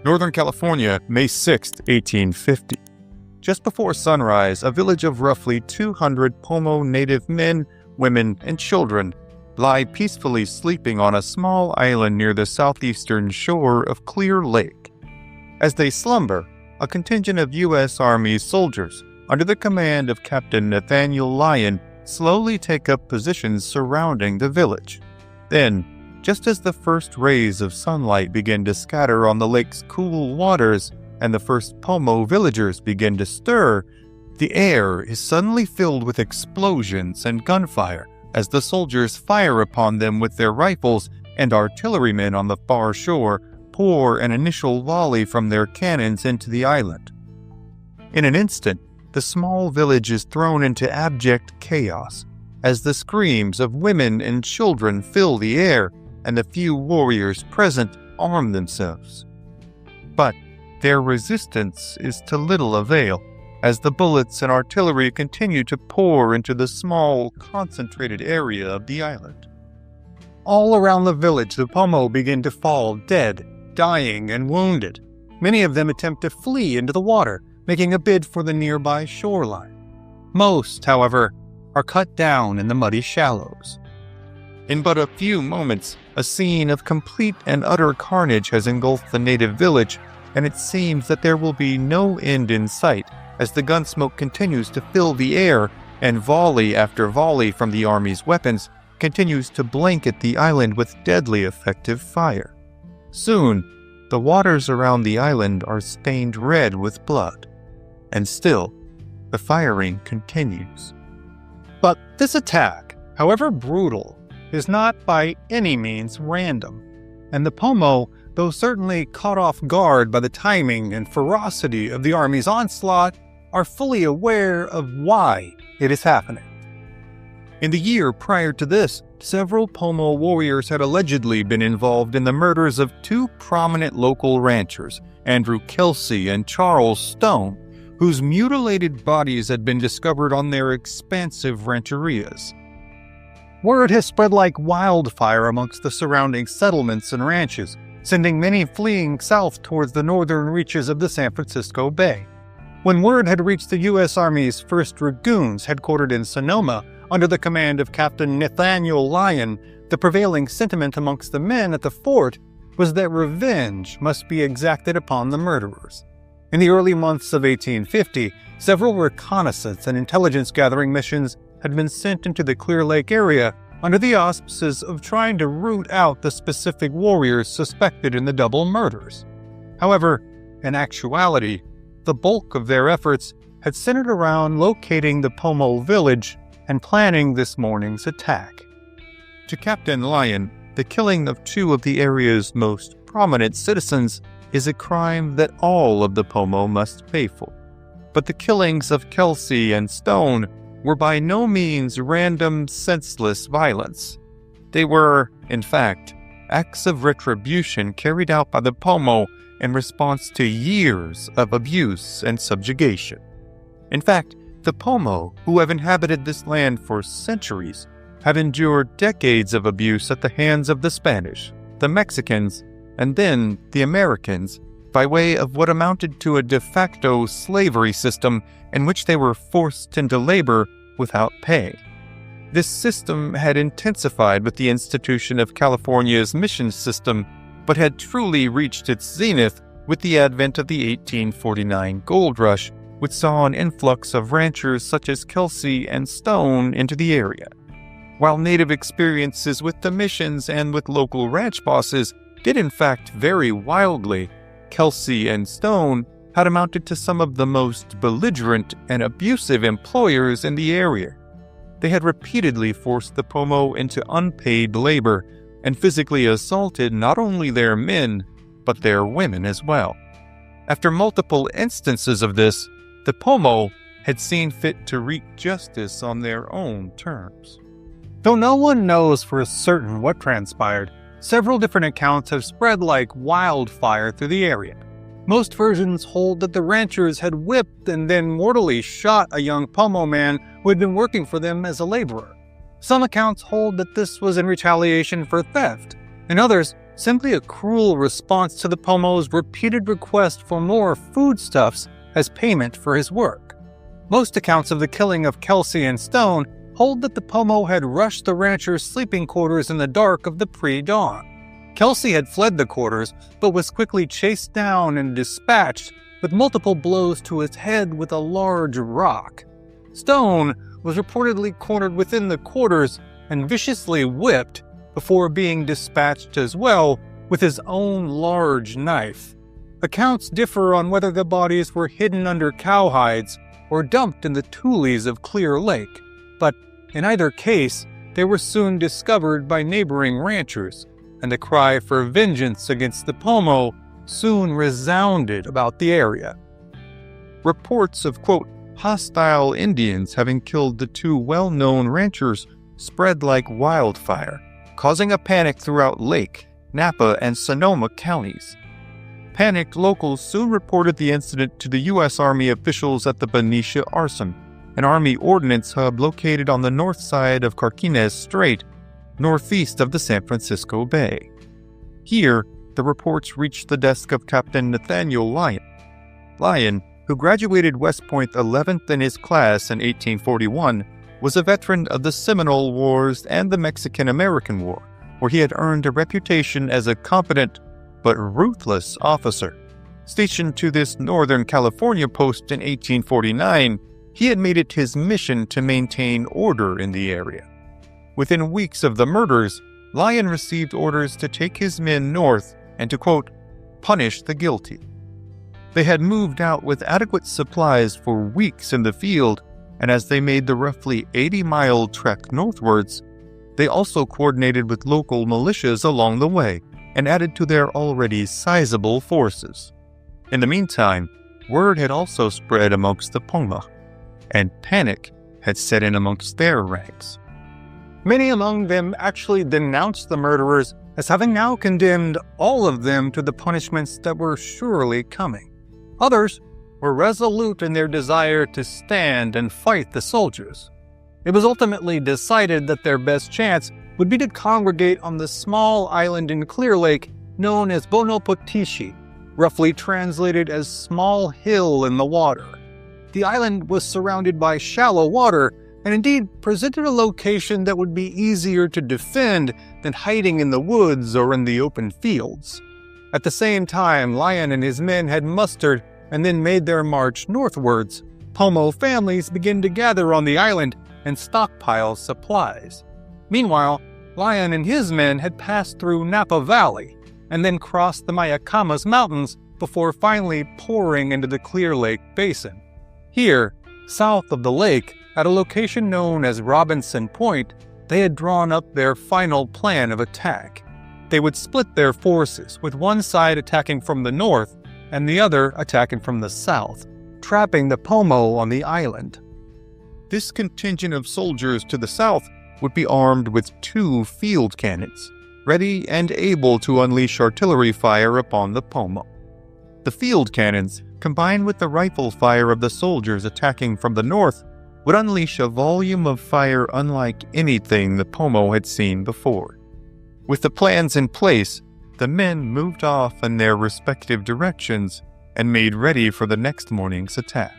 Northern California, May 6, 1850. Just before sunrise, a village of roughly 200 Pomo native men, women, and children lie peacefully sleeping on a small island near the southeastern shore of Clear Lake. As they slumber, a contingent of U.S. Army soldiers, under the command of Captain Nathaniel Lyon, slowly take up positions surrounding the village. Then, just as the first rays of sunlight begin to scatter on the lake's cool waters and the first Pomo villagers begin to stir, the air is suddenly filled with explosions and gunfire as the soldiers fire upon them with their rifles, and artillerymen on the far shore pour an initial volley from their cannons into the island. In an instant, the small village is thrown into abject chaos as the screams of women and children fill the air and the few warriors present arm themselves. But their resistance is to little avail, as the bullets and artillery continue to pour into the small, concentrated area of the island. All around the village, the Pomo begin to fall dead, dying, and wounded. Many of them attempt to flee into the water, making a bid for the nearby shoreline. Most, however, are cut down in the muddy shallows. In but a few moments, a scene of complete and utter carnage has engulfed the native village, and it seems that there will be no end in sight as the gunsmoke continues to fill the air and volley after volley from the Army's weapons continues to blanket the island with deadly effective fire. Soon, the waters around the island are stained red with blood, and still, the firing continues. But this attack, however brutal, is not by any means random, and the Pomo, though certainly caught off guard by the timing and ferocity of the Army's onslaught, are fully aware of why it is happening. In the year prior to this, several Pomo warriors had allegedly been involved in the murders of two prominent local ranchers, Andrew Kelsey and Charles Stone, whose mutilated bodies had been discovered on their expansive rancherias. Word has spread like wildfire amongst the surrounding settlements and ranches, sending many fleeing south towards the northern reaches of the San Francisco Bay. When word had reached the U.S. Army's 1st Dragoons headquartered in Sonoma under the command of Captain Nathaniel Lyon, the prevailing sentiment amongst the men at the fort was that revenge must be exacted upon the murderers. In the early months of 1850, several reconnaissance and intelligence-gathering missions had been sent into the Clear Lake area under the auspices of trying to root out the specific warriors suspected in the double murders. However, in actuality, the bulk of their efforts had centered around locating the Pomo village and planning this morning's attack. To Captain Lyon, the killing of two of the area's most prominent citizens is a crime that all of the Pomo must pay for. But the killings of Kelsey and Stone were by no means random, senseless violence. They were, in fact, acts of retribution carried out by the Pomo in response to years of abuse and subjugation. In fact, the Pomo, who have inhabited this land for centuries, have endured decades of abuse at the hands of the Spanish, the Mexicans, and then the Americans, by way of what amounted to a de facto slavery system in which they were forced into labor without pay. This system had intensified with the institution of California's mission system, but had truly reached its zenith with the advent of the 1849 gold rush, which saw an influx of ranchers such as Kelsey and Stone into the area. While native experiences with the missions and with local ranch bosses did in fact vary wildly, Kelsey and Stone had amounted to some of the most belligerent and abusive employers in the area. They had repeatedly forced the Pomo into unpaid labor and physically assaulted not only their men, but their women as well. After multiple instances of this, the Pomo had seen fit to wreak justice on their own terms. Though no one knows for certain what transpired, several different accounts have spread like wildfire through the area. Most versions hold that the ranchers had whipped and then mortally shot a young Pomo man who had been working for them as a laborer. Some accounts hold that this was in retaliation for theft, and others simply a cruel response to the Pomo's repeated request for more foodstuffs as payment for his work. Most accounts of the killing of Kelsey and Stone hold that the Pomo had rushed the rancher's sleeping quarters in the dark of the pre-dawn. Kelsey had fled the quarters, but was quickly chased down and dispatched with multiple blows to his head with a large rock. Stone was reportedly cornered within the quarters and viciously whipped before being dispatched as well with his own large knife. Accounts differ on whether the bodies were hidden under cowhides or dumped in the tules of Clear Lake, but in either case, they were soon discovered by neighboring ranchers, and the cry for vengeance against the Pomo soon resounded about the area. Reports of, quote, hostile Indians having killed the two well-known ranchers spread like wildfire, causing a panic throughout Lake, Napa, and Sonoma counties. Panicked locals soon reported the incident to the U.S. Army officials at the Benicia Arsenal, an Army ordnance hub located on the north side of Carquinez Strait, northeast of the San Francisco Bay. Here, the reports reached the desk of Captain Nathaniel Lyon. Lyon, who graduated West Point 11th in his class in 1841, was a veteran of the Seminole Wars and the Mexican-American War, where he had earned a reputation as a competent but ruthless officer. Stationed to this Northern California post in 1849, he had made it his mission to maintain order in the area. Within weeks of the murders, Lyon received orders to take his men north and to, quote, punish the guilty. They had moved out with adequate supplies for weeks in the field, and as they made the roughly 80-mile trek northwards, they also coordinated with local militias along the way and added to their already sizable forces. In the meantime, word had also spread amongst the Pomo, and panic had set in amongst their ranks. Many among them actually denounced the murderers as having now condemned all of them to the punishments that were surely coming. Others were resolute in their desire to stand and fight the soldiers. It was ultimately decided that their best chance would be to congregate on the small island in Clear Lake known as Bonopotishi, roughly translated as small hill in the water. The island was surrounded by shallow water and indeed presented a location that would be easier to defend than hiding in the woods or in the open fields. At the same time, Lyon and his men had mustered and then made their march northwards. Pomo families began to gather on the island and stockpile supplies. Meanwhile, Lyon and his men had passed through Napa Valley and then crossed the Mayacamas Mountains before finally pouring into the Clear Lake Basin. Here, south of the lake, at a location known as Robinson Point, they had drawn up their final plan of attack. They would split their forces, with one side attacking from the north and the other attacking from the south, trapping the Pomo on the island. This contingent of soldiers to the south would be armed with 2 field cannons, ready and able to unleash artillery fire upon the Pomo. The field cannons, combined with the rifle fire of the soldiers attacking from the north, would unleash a volume of fire unlike anything the Pomo had seen before. With the plans in place, the men moved off in their respective directions and made ready for the next morning's attack.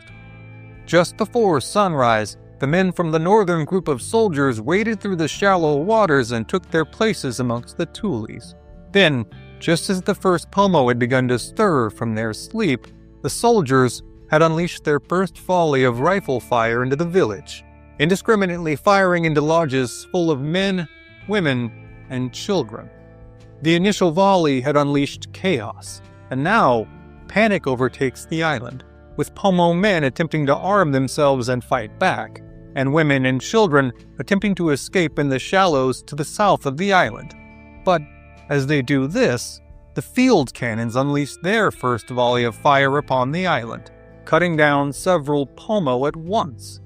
Just before sunrise, the men from the northern group of soldiers waded through the shallow waters and took their places amongst the tules. Then, just as the first Pomo had begun to stir from their sleep, the soldiers had unleashed their first volley of rifle fire into the village, indiscriminately firing into lodges full of men, women, and children. The initial volley had unleashed chaos, and now panic overtakes the island, with Pomo men attempting to arm themselves and fight back, and women and children attempting to escape in the shallows to the south of the island. But as they do this, the field cannons unleash their first volley of fire upon the island, cutting down several Pomo at once.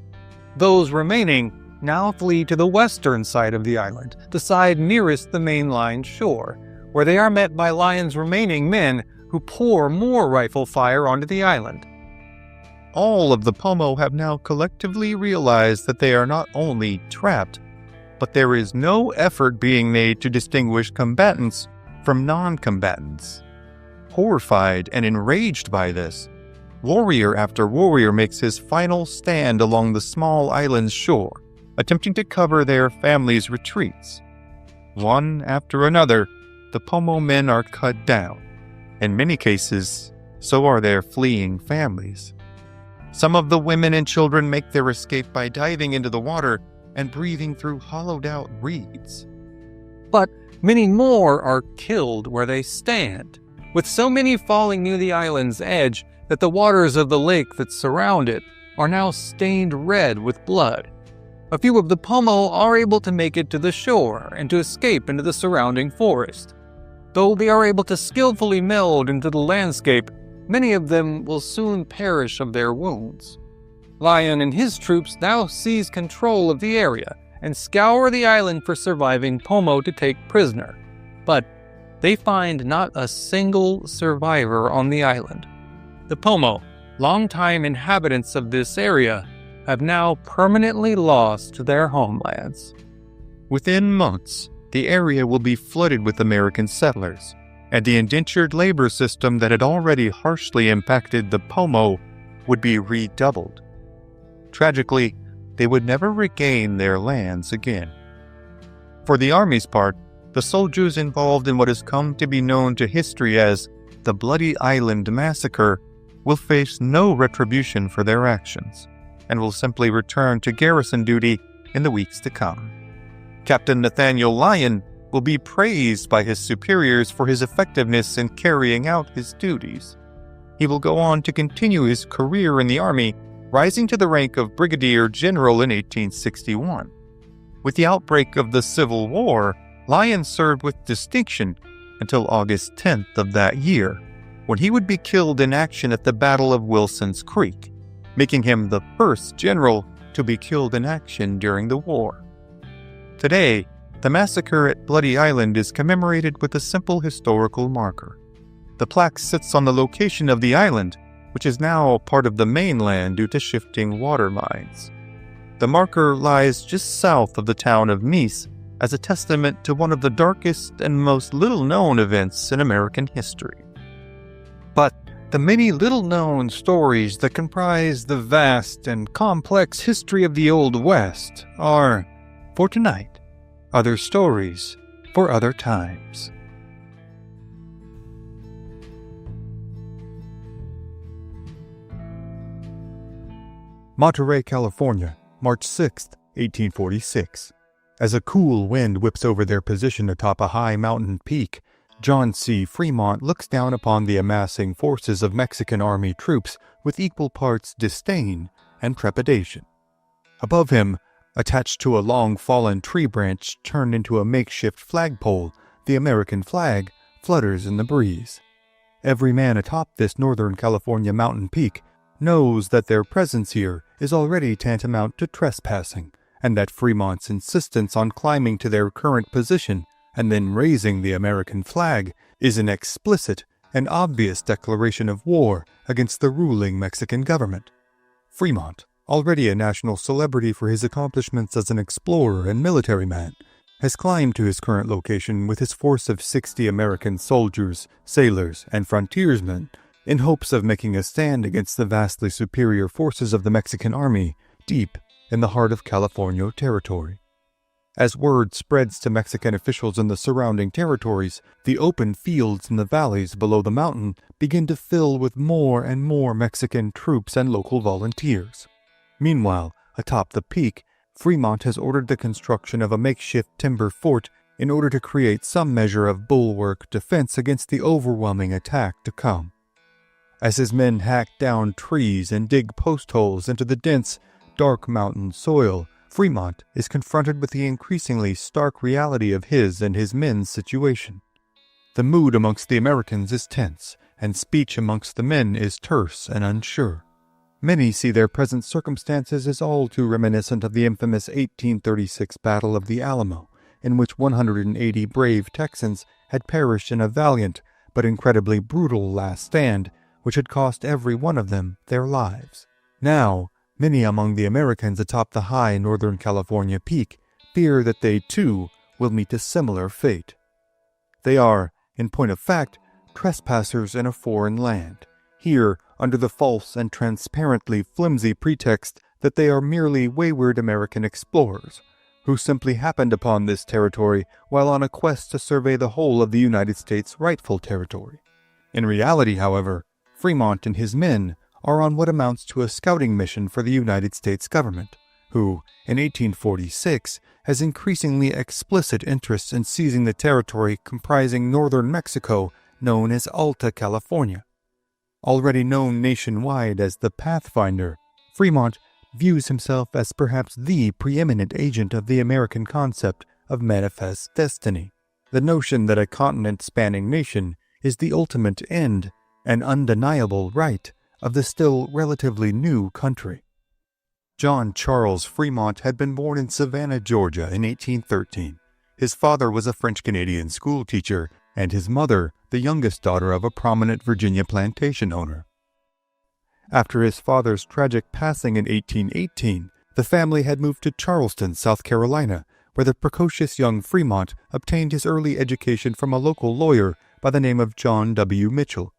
Those remaining now flee to the western side of the island, the side nearest the mainland shore, where they are met by Lyon's remaining men who pour more rifle fire onto the island. All of the Pomo have now collectively realized that they are not only trapped, but there is no effort being made to distinguish combatants from non-combatants. Horrified and enraged by this, warrior after warrior makes his final stand along the small island's shore, attempting to cover their families' retreats. One after another, the Pomo men are cut down. In many cases, so are their fleeing families. Some of the women and children make their escape by diving into the water and breathing through hollowed-out reeds. But many more are killed where they stand, with so many falling near the island's edge that the waters of the lake that surround it are now stained red with blood. A few of the Pomo are able to make it to the shore and to escape into the surrounding forest. Though they are able to skillfully meld into the landscape, many of them will soon perish of their wounds. Lion and his troops now seize control of the area and scour the island for surviving Pomo to take prisoner. But they find not a single survivor on the island. The Pomo, longtime inhabitants of this area, have now permanently lost their homelands. Within months, the area will be flooded with American settlers, and the indentured labor system that had already harshly impacted the Pomo would be redoubled. Tragically, they would never regain their lands again. For the Army's part, the soldiers involved in what has come to be known to history as the Bloody Island Massacre will face no retribution for their actions, and will simply return to garrison duty in the weeks to come. Captain Nathaniel Lyon will be praised by his superiors for his effectiveness in carrying out his duties. He will go on to continue his career in the Army, rising to the rank of Brigadier General in 1861. With the outbreak of the Civil War, Lyon served with distinction until August 10th of that year, when he would be killed in action at the Battle of Wilson's Creek, making him the first general to be killed in action during the war. Today, the massacre at Bloody Island is commemorated with a simple historical marker. The plaque sits on the location of the island, which is now part of the mainland due to shifting water lines. The marker lies just south of the town of Nice as a testament to one of the darkest and most little-known events in American history. But the many little-known stories that comprise the vast and complex history of the Old West are, for tonight, other stories for other times. Monterey, California, March 6, 1846. As a cool wind whips over their position atop a high mountain peak, John C. Fremont looks down upon the amassing forces of Mexican Army troops with equal parts disdain and trepidation. Above him, attached to a long fallen tree branch turned into a makeshift flagpole, the American flag flutters in the breeze. Every man atop this Northern California mountain peak knows that their presence here is already tantamount to trespassing, and that Fremont's insistence on climbing to their current position and then raising the American flag is an explicit and obvious declaration of war against the ruling Mexican government. Fremont, already a national celebrity for his accomplishments as an explorer and military man, has climbed to his current location with his force of 60 American soldiers, sailors, and frontiersmen in hopes of making a stand against the vastly superior forces of the Mexican Army deep in the heart of California territory. As word spreads to Mexican officials in the surrounding territories, the open fields in the valleys below the mountain begin to fill with more and more Mexican troops and local volunteers. Meanwhile, atop the peak, Fremont has ordered the construction of a makeshift timber fort in order to create some measure of bulwark defense against the overwhelming attack to come. As his men hack down trees and dig post holes into the dense, dark mountain soil, Fremont is confronted with the increasingly stark reality of his and his men's situation. The mood amongst the Americans is tense, and speech amongst the men is terse and unsure. Many see their present circumstances as all too reminiscent of the infamous 1836 Battle of the Alamo, in which 180 brave Texans had perished in a valiant but incredibly brutal last stand, which had cost every one of them their lives. Now, many among the Americans atop the high Northern California peak fear that they, too, will meet a similar fate. They are, in point of fact, trespassers in a foreign land, here under the false and transparently flimsy pretext that they are merely wayward American explorers, who simply happened upon this territory while on a quest to survey the whole of the United States' rightful territory. In reality, however, Fremont and his men are on what amounts to a scouting mission for the United States government, who, in 1846, has increasingly explicit interests in seizing the territory comprising northern Mexico known as Alta California. Already known nationwide as the Pathfinder, Fremont views himself as perhaps the preeminent agent of the American concept of manifest destiny, the notion that a continent-spanning nation is the ultimate end and undeniable right of the still relatively new country. John Charles Fremont had been born in Savannah, Georgia in 1813. His father was a French-Canadian schoolteacher, and his mother the youngest daughter of a prominent Virginia plantation owner. After his father's tragic passing in 1818, the family had moved to Charleston, South Carolina, where the precocious young Fremont obtained his early education from a local lawyer by the name of John W. Mitchell.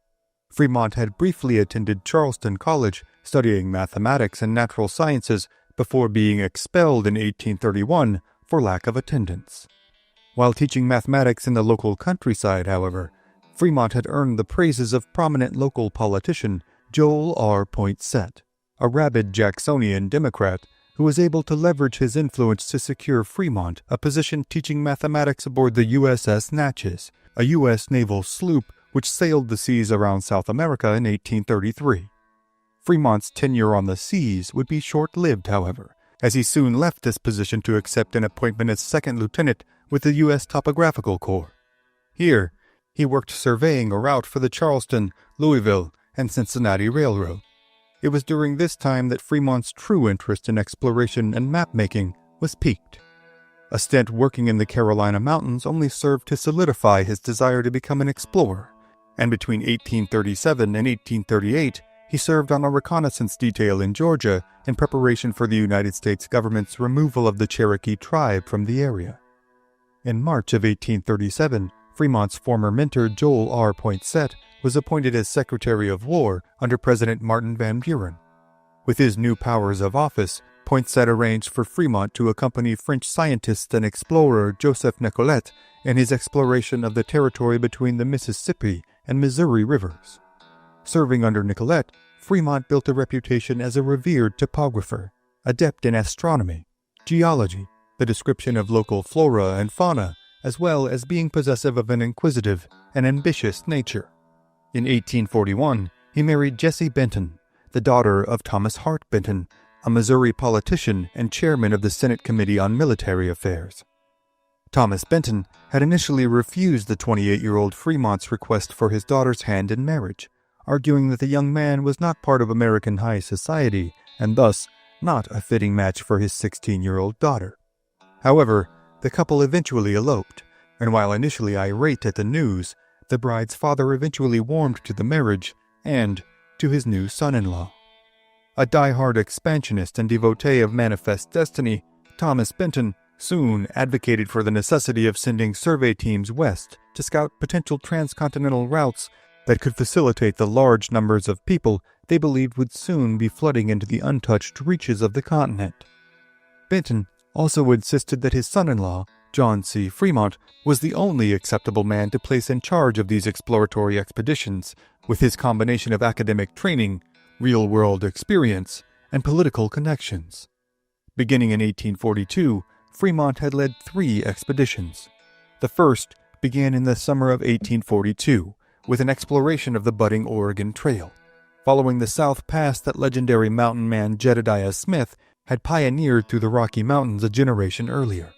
Fremont had briefly attended Charleston College, studying mathematics and natural sciences, before being expelled in 1831 for lack of attendance. While teaching mathematics in the local countryside, however, Fremont had earned the praises of prominent local politician Joel R. Poinsett, a rabid Jacksonian Democrat who was able to leverage his influence to secure Fremont a position teaching mathematics aboard the USS Natchez, a U.S. naval sloop which sailed the seas around South America in 1833. Fremont's tenure on the seas would be short-lived, however, as he soon left this position to accept an appointment as second lieutenant with the U.S. Topographical Corps. Here, he worked surveying a route for the Charleston, Louisville, and Cincinnati Railroad. It was during this time that Fremont's true interest in exploration and map-making was piqued. A stint working in the Carolina mountains only served to solidify his desire to become an explorer, and between 1837 and 1838, he served on a reconnaissance detail in Georgia in preparation for the United States government's removal of the Cherokee tribe from the area. In March of 1837, Fremont's former mentor Joel R. Poinsett was appointed as Secretary of War under President Martin Van Buren. With his new powers of office, Poinsett arranged for Fremont to accompany French scientist and explorer Joseph Nicolet in his exploration of the territory between the Mississippi and Missouri rivers. Serving under Nicolet, Fremont built a reputation as a revered topographer, adept in astronomy, geology, the description of local flora and fauna, as well as being possessive of an inquisitive and ambitious nature. In 1841, he married Jessie Benton, the daughter of Thomas Hart Benton, a Missouri politician and chairman of the Senate Committee on Military Affairs. Thomas Benton had initially refused the 28-year-old Fremont's request for his daughter's hand in marriage, arguing that the young man was not part of American high society and thus not a fitting match for his 16-year-old daughter. However, the couple eventually eloped, and while initially irate at the news, the bride's father eventually warmed to the marriage and to his new son-in-law. A die-hard expansionist and devotee of manifest destiny, Thomas Benton soon advocated for the necessity of sending survey teams west to scout potential transcontinental routes that could facilitate the large numbers of people they believed would soon be flooding into the untouched reaches of the continent. Benton also insisted that his son-in-law, John C. Fremont, was the only acceptable man to place in charge of these exploratory expeditions, with his combination of academic training, real-world experience, and political connections. Beginning in 1842, Fremont had led 3 expeditions. The first began in the summer of 1842, with an exploration of the budding Oregon Trail, following the South Pass that legendary mountain man Jedediah Smith had pioneered through the Rocky Mountains a generation earlier.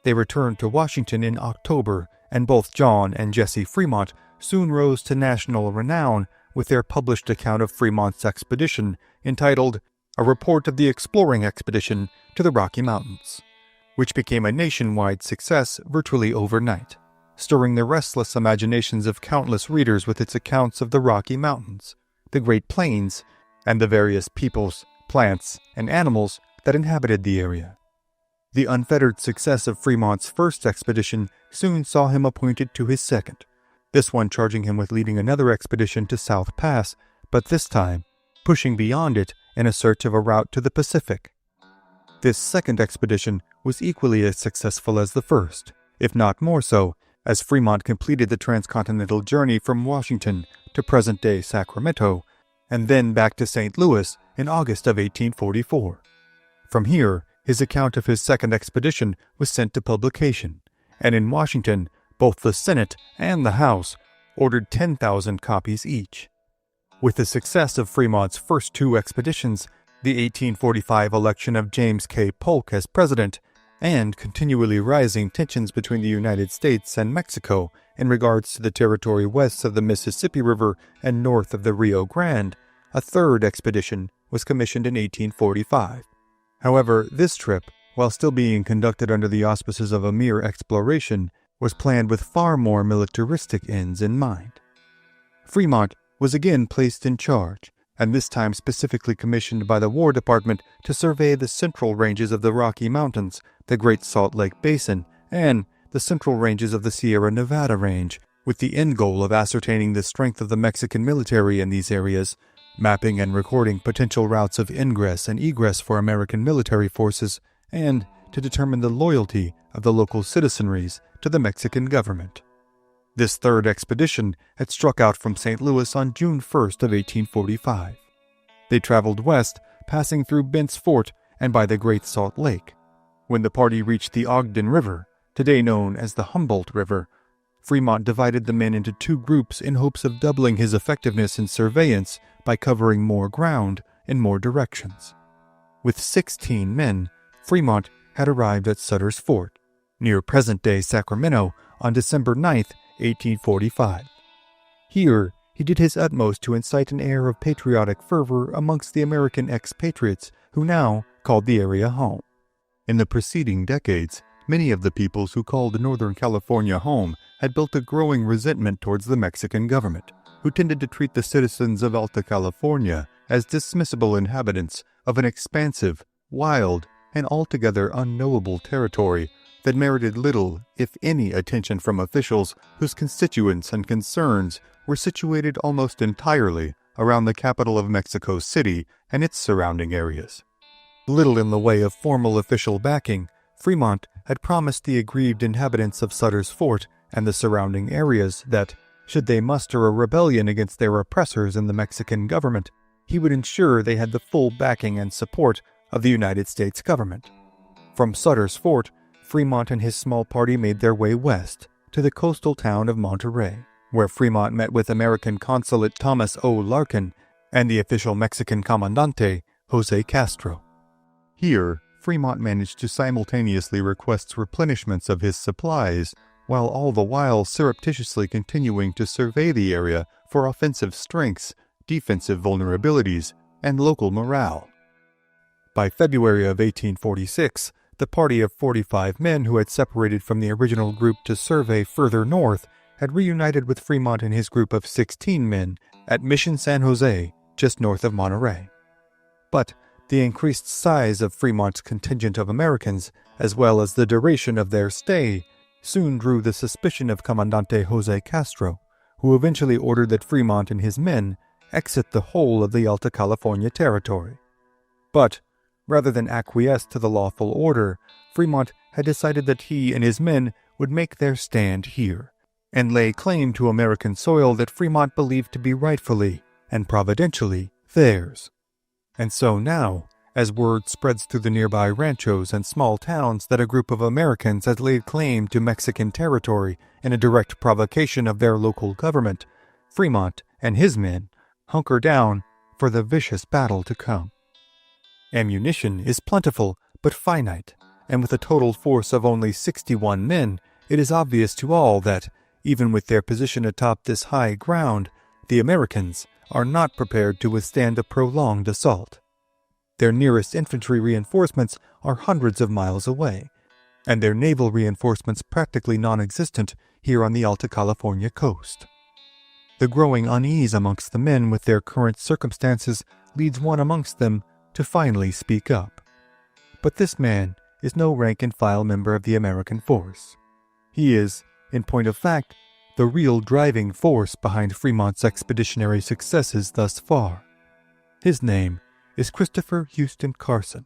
They returned to Washington in October, and both John and Jessie Fremont soon rose to national renown with their published account of Fremont's expedition, entitled A Report of the Exploring Expedition to the Rocky Mountains, which became a nationwide success virtually overnight, stirring the restless imaginations of countless readers with its accounts of the Rocky Mountains, the Great Plains, and the various peoples, plants, and animals that inhabited the area. The unfettered success of Fremont's first expedition soon saw him appointed to his second, this one charging him with leading another expedition to South Pass, but this time pushing beyond it in a search of a route to the Pacific. This second expedition was equally as successful as the first, if not more so, as Fremont completed the transcontinental journey from Washington to present-day Sacramento, and then back to St. Louis in August of 1844. From here, his account of his second expedition was sent to publication, and in Washington, both the Senate and the House ordered 10,000 copies each. With the success of Fremont's first two expeditions, the 1845 election of James K. Polk as president, and continually rising tensions between the United States and Mexico in regards to the territory west of the Mississippi River and north of the Rio Grande, a third expedition was commissioned in 1845. However, this trip, while still being conducted under the auspices of a mere exploration, was planned with far more militaristic ends in mind. Fremont was again placed in charge, and this time specifically commissioned by the War Department to survey the central ranges of the Rocky Mountains, the Great Salt Lake Basin, and the central ranges of the Sierra Nevada Range, with the end goal of ascertaining the strength of the Mexican military in these areas, mapping and recording potential routes of ingress and egress for American military forces, and to determine the loyalty of the local citizenries to the Mexican government. This third expedition had struck out from St. Louis on June 1st of 1845. They traveled west, passing through Bent's Fort and by the Great Salt Lake. When the party reached the Ogden River, today known as the Humboldt River, Fremont divided the men into two groups in hopes of doubling his effectiveness in surveillance by covering more ground in more directions. With 16 men, Fremont had arrived at Sutter's Fort, near present-day Sacramento, on December 9th, 1845. Here, he did his utmost to incite an air of patriotic fervor amongst the American expatriates who now called the area home. In the preceding decades, many of the peoples who called Northern California home had built a growing resentment towards the Mexican government, who tended to treat the citizens of Alta California as dismissible inhabitants of an expansive, wild, and altogether unknowable territory that merited little, if any, attention from officials whose constituents and concerns were situated almost entirely around the capital of Mexico City and its surrounding areas. Little in the way of formal official backing, Fremont had promised the aggrieved inhabitants of Sutter's Fort and the surrounding areas that, should they muster a rebellion against their oppressors in the Mexican government, he would ensure they had the full backing and support of the United States government. From Sutter's Fort, Fremont and his small party made their way west to the coastal town of Monterey, where Fremont met with American Consulate Thomas O. Larkin and the official Mexican Comandante, Jose Castro. Here, Fremont managed to simultaneously request replenishments of his supplies, while all the while surreptitiously continuing to survey the area for offensive strengths, defensive vulnerabilities, and local morale. By February of 1846, the party of 45 men who had separated from the original group to survey further north had reunited with Fremont and his group of 16 men at Mission San Jose, just north of Monterey. But the increased size of Fremont's contingent of Americans, as well as the duration of their stay, soon drew the suspicion of Comandante Jose Castro, who eventually ordered that Fremont and his men exit the whole of the Alta California territory. But, rather than acquiesce to the lawful order, Fremont had decided that he and his men would make their stand here, and lay claim to American soil that Fremont believed to be rightfully and providentially theirs. And so now, as word spreads through the nearby ranchos and small towns that a group of Americans had laid claim to Mexican territory in a direct provocation of their local government, Fremont and his men hunker down for the vicious battle to come. Ammunition is plentiful but finite, and with a total force of only 61 men, it is obvious to all that, even with their position atop this high ground, the Americans are not prepared to withstand a prolonged assault. Their nearest infantry reinforcements are hundreds of miles away, and their naval reinforcements practically non-existent here on the Alta California coast. The growing unease amongst the men with their current circumstances leads one amongst them to finally speak up. But this man is no rank-and-file member of the American force. He is, in point of fact, the real driving force behind Fremont's expeditionary successes thus far. His name is Christopher Houston Carson,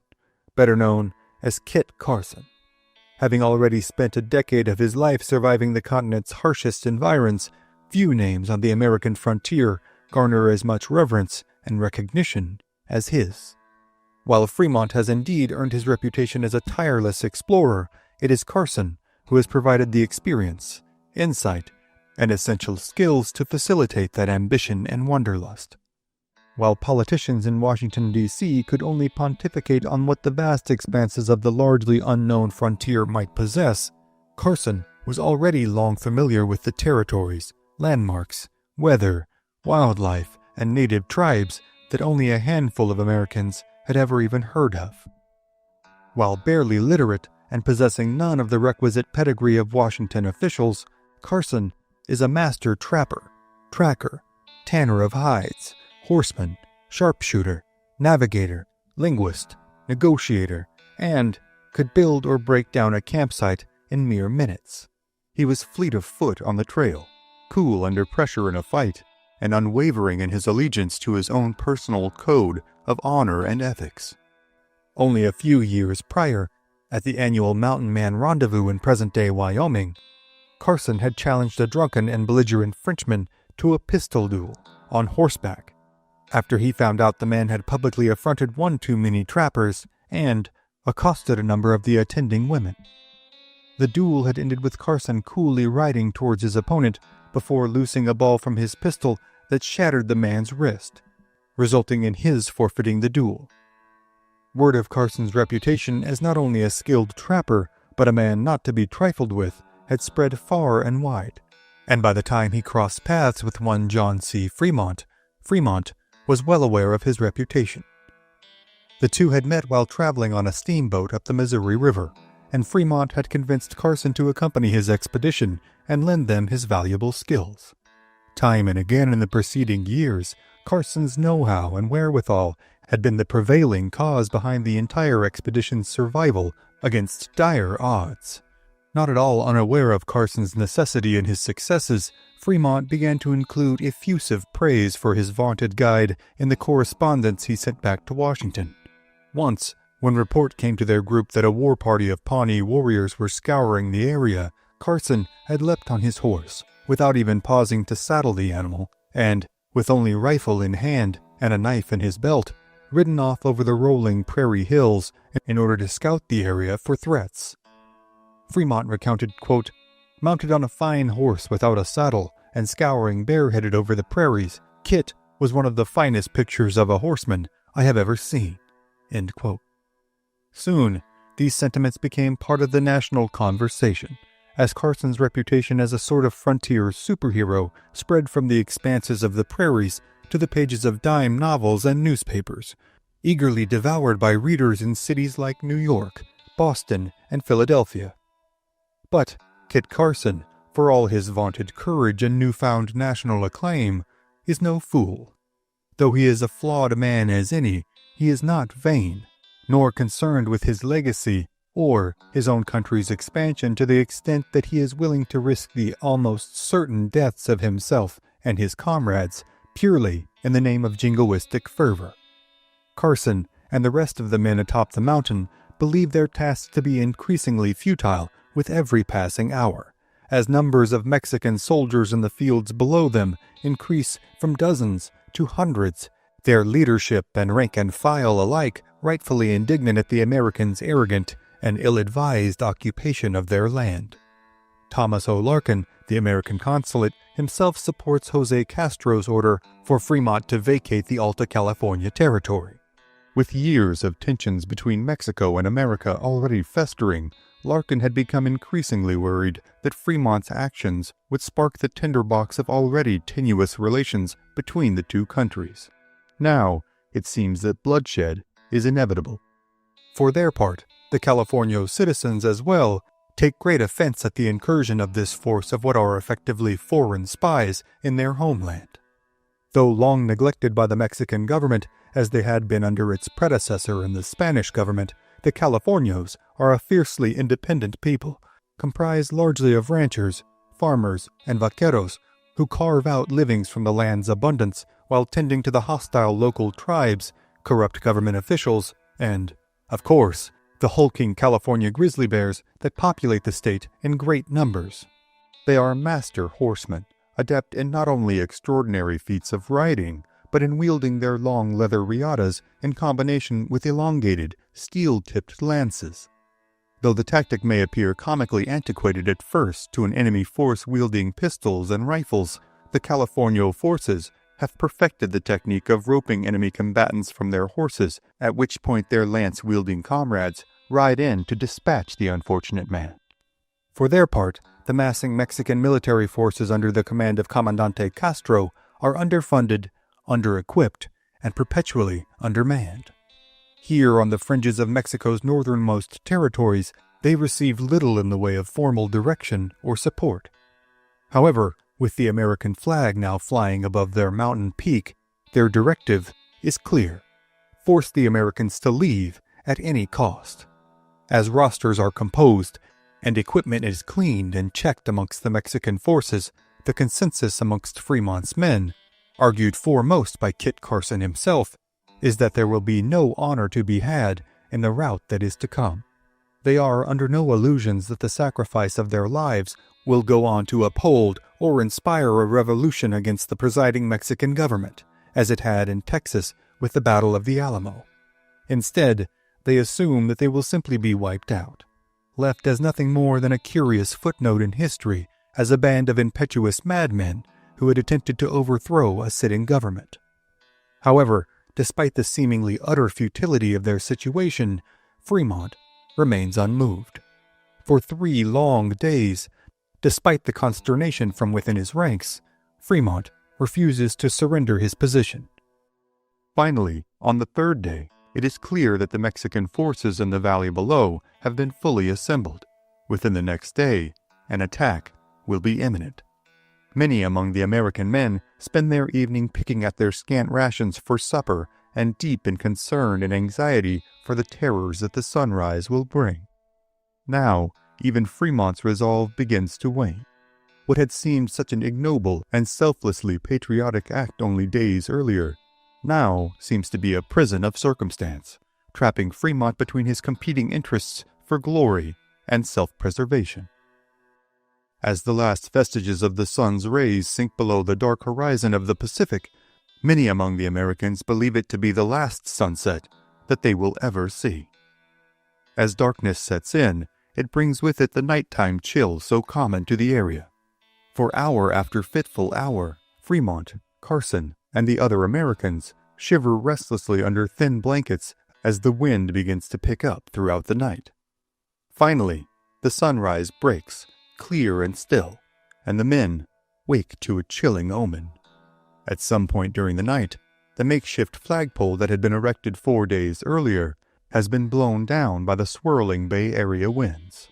better known as Kit Carson. Having already spent a decade of his life surviving the continent's harshest environs, few names on the American frontier garner as much reverence and recognition as his. While Fremont has indeed earned his reputation as a tireless explorer, it is Carson who has provided the experience, insight, and essential skills to facilitate that ambition and wanderlust. While politicians in Washington, D.C. could only pontificate on what the vast expanses of the largely unknown frontier might possess, Carson was already long familiar with the territories, landmarks, weather, wildlife, and native tribes that only a handful of Americans had ever even heard of. While barely literate and possessing none of the requisite pedigree of Washington officials, Carson is a master trapper, tracker, tanner of hides, horseman, sharpshooter, navigator, linguist, negotiator, and could build or break down a campsite in mere minutes. He was fleet of foot on the trail, cool under pressure in a fight, and unwavering in his allegiance to his own personal code of honor and ethics. Only a few years prior, at the annual Mountain Man Rendezvous in present-day Wyoming, Carson had challenged a drunken and belligerent Frenchman to a pistol duel on horseback, after he found out the man had publicly affronted one too many trappers and accosted a number of the attending women. The duel had ended with Carson coolly riding towards his opponent before loosing a ball from his pistol that shattered the man's wrist, resulting in his forfeiting the duel. Word of Carson's reputation as not only a skilled trapper, but a man not to be trifled with, had spread far and wide, and by the time he crossed paths with one John C. Fremont, Fremont was well aware of his reputation. The two had met while traveling on a steamboat up the Missouri River, and Fremont had convinced Carson to accompany his expedition and lend them his valuable skills. Time and again in the preceding years, Carson's know-how and wherewithal had been the prevailing cause behind the entire expedition's survival against dire odds. Not at all unaware of Carson's necessity in his successes, Fremont began to include effusive praise for his vaunted guide in the correspondence he sent back to Washington. Once, when report came to their group that a war party of Pawnee warriors were scouring the area, Carson had leapt on his horse, without even pausing to saddle the animal, and, with only rifle in hand and a knife in his belt, ridden off over the rolling prairie hills in order to scout the area for threats. Fremont recounted, quote, "Mounted on a fine horse without a saddle and scouring bareheaded over the prairies, Kit was one of the finest pictures of a horseman I have ever seen." End quote. Soon, these sentiments became part of the national conversation, as Carson's reputation as a sort of frontier superhero spread from the expanses of the prairies to the pages of dime novels and newspapers, eagerly devoured by readers in cities like New York, Boston, and Philadelphia. But Kit Carson, for all his vaunted courage and newfound national acclaim, is no fool. Though he is a flawed man as any, he is not vain, nor concerned with his legacy or his own country's expansion to the extent that he is willing to risk the almost certain deaths of himself and his comrades purely in the name of jingoistic fervor. Carson and the rest of the men atop the mountain believe their task to be increasingly futile with every passing hour, as numbers of Mexican soldiers in the fields below them increase from dozens to hundreds, their leadership and rank and file alike rightfully indignant at the Americans' arrogant and ill-advised occupation of their land. Thomas O. Larkin, the American consulate, himself supports Jose Castro's order for Fremont to vacate the Alta California territory. With years of tensions between Mexico and America already festering, Larkin had become increasingly worried that Fremont's actions would spark the tinderbox of already tenuous relations between the two countries. Now, it seems that bloodshed is inevitable. For their part, the California citizens as well take great offense at the incursion of this force of what are effectively foreign spies in their homeland. Though long neglected by the Mexican government, as they had been under its predecessor in the Spanish government, the Californios are a fiercely independent people, comprised largely of ranchers, farmers and vaqueros who carve out livings from the land's abundance while tending to the hostile local tribes, corrupt government officials, and, of course, the hulking California grizzly bears that populate the state in great numbers. They are master horsemen, adept in not only extraordinary feats of riding, but in wielding their long leather riatas in combination with elongated, steel-tipped lances. Though the tactic may appear comically antiquated at first to an enemy force wielding pistols and rifles, the Californio forces have perfected the technique of roping enemy combatants from their horses, at which point their lance-wielding comrades ride in to dispatch the unfortunate man. For their part, the massing Mexican military forces under the command of Comandante Castro are underfunded, under-equipped, and perpetually undermanned. Here on the fringes of Mexico's northernmost territories, they receive little in the way of formal direction or support. However, with the American flag now flying above their mountain peak, their directive is clear: force the Americans to leave at any cost. As rosters are composed and equipment is cleaned and checked amongst the Mexican forces, the consensus amongst Fremont's men, argued foremost by Kit Carson himself, is that there will be no honor to be had in the rout that is to come. They are under no illusions that the sacrifice of their lives will go on to uphold or inspire a revolution against the presiding Mexican government, as it had in Texas with the Battle of the Alamo. Instead, they assume that they will simply be wiped out, left as nothing more than a curious footnote in history as a band of impetuous madmen who had attempted to overthrow a sitting government. However, despite the seemingly utter futility of their situation, Fremont remains unmoved. For 3 long days, despite the consternation from within his ranks, Fremont refuses to surrender his position. Finally, on the 3rd day, it is clear that the Mexican forces in the valley below have been fully assembled. Within the next day, an attack will be imminent. Many among the American men spend their evening picking at their scant rations for supper and deep in concern and anxiety for the terrors that the sunrise will bring. Now, even Fremont's resolve begins to wane. What had seemed such an ignoble and selflessly patriotic act only days earlier, now seems to be a prison of circumstance, trapping Fremont between his competing interests for glory and self-preservation. As the last vestiges of the sun's rays sink below the dark horizon of the Pacific, many among the Americans believe it to be the last sunset that they will ever see. As darkness sets in, it brings with it the nighttime chill so common to the area. For hour after fitful hour, Fremont, Carson, and the other Americans shiver restlessly under thin blankets as the wind begins to pick up throughout the night. Finally, the sunrise breaks, clear and still, and the men wake to a chilling omen. At some point during the night, the makeshift flagpole that had been erected 4 days earlier has been blown down by the swirling Bay Area winds.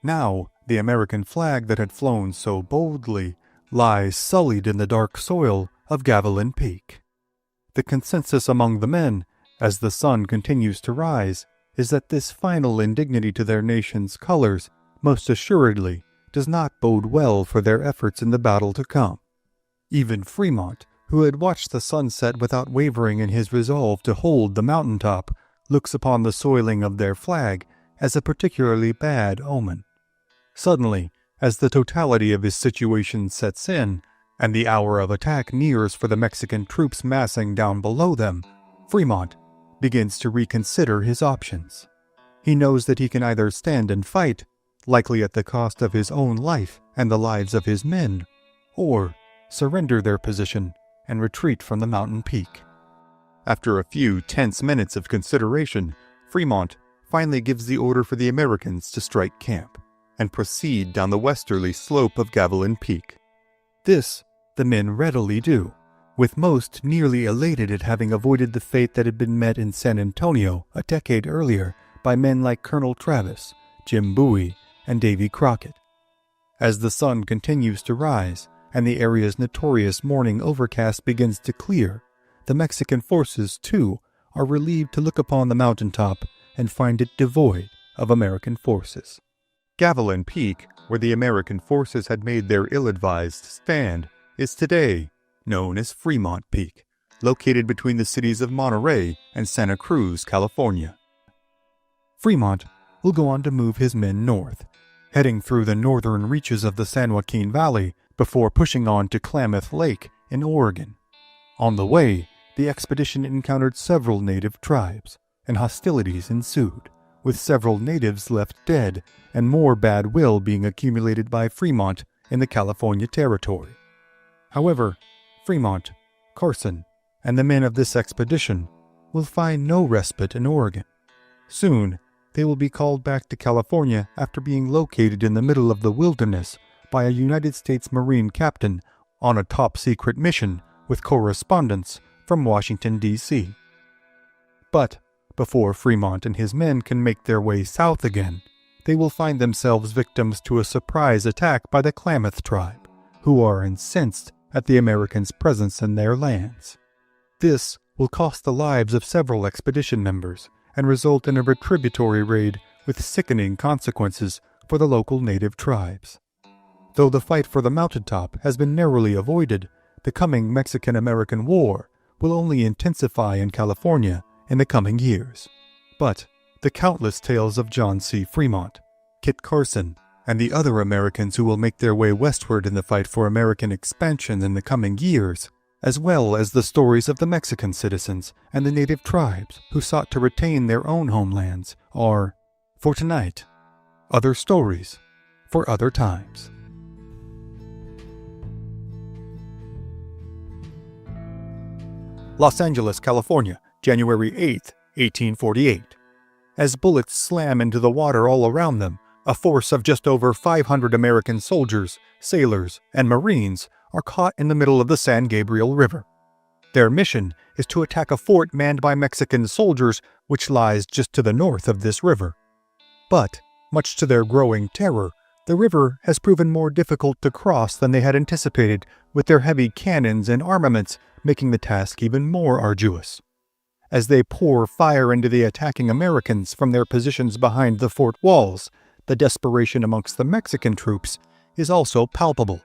Now, the American flag that had flown so boldly lies sullied in the dark soil of Gavilan Peak. The consensus among the men, as the sun continues to rise, is that this final indignity to their nation's colors most assuredly does not bode well for their efforts in the battle to come. Even Fremont, who had watched the sunset without wavering in his resolve to hold the mountaintop, looks upon the soiling of their flag as a particularly bad omen. Suddenly, as the totality of his situation sets in, and the hour of attack nears for the Mexican troops massing down below them, Fremont begins to reconsider his options. He knows that he can either stand and fight, likely at the cost of his own life and the lives of his men, or surrender their position and retreat from the mountain peak. After a few tense minutes of consideration, Fremont finally gives the order for the Americans to strike camp and proceed down the westerly slope of Gavilan Peak. This the men readily do, with most nearly elated at having avoided the fate that had been met in San Antonio a decade earlier by men like Colonel Travis, Jim Bowie, and Davy Crockett. As the sun continues to rise and the area's notorious morning overcast begins to clear, the Mexican forces, too, are relieved to look upon the mountaintop and find it devoid of American forces. Gavilan Peak, where the American forces had made their ill-advised stand, is today known as Fremont Peak, located between the cities of Monterey and Santa Cruz, California. Fremont will go on to move his men north, heading through the northern reaches of the San Joaquin Valley before pushing on to Klamath Lake in Oregon. On the way, the expedition encountered several native tribes, and hostilities ensued, with several natives left dead and more bad will being accumulated by Fremont in the California Territory. However, Fremont, Carson, and the men of this expedition will find no respite in Oregon. Soon, they will be called back to California after being located in the middle of the wilderness by a United States Marine captain on a top-secret mission with correspondence from Washington, D.C. But before Fremont and his men can make their way south again, they will find themselves victims to a surprise attack by the Klamath tribe, who are incensed at the Americans' presence in their lands. This will cost the lives of several expedition members and result in a retributory raid with sickening consequences for the local native tribes. Though the fight for the mountaintop has been narrowly avoided, the coming Mexican-American War will only intensify in California in the coming years. But the countless tales of John C. Fremont, Kit Carson, and the other Americans who will make their way westward in the fight for American expansion in the coming years, as well as the stories of the Mexican citizens and the native tribes who sought to retain their own homelands, are, for tonight, other stories for other times. Los Angeles, California, January 8, 1848. As bullets slam into the water all around them, a force of just over 500 American soldiers, sailors, and Marines are caught in the middle of the San Gabriel River. Their mission is to attack a fort manned by Mexican soldiers which lies just to the north of this river. But, much to their growing terror, the river has proven more difficult to cross than they had anticipated, with their heavy cannons and armaments making the task even more arduous. As they pour fire into the attacking Americans from their positions behind the fort walls, the desperation amongst the Mexican troops is also palpable.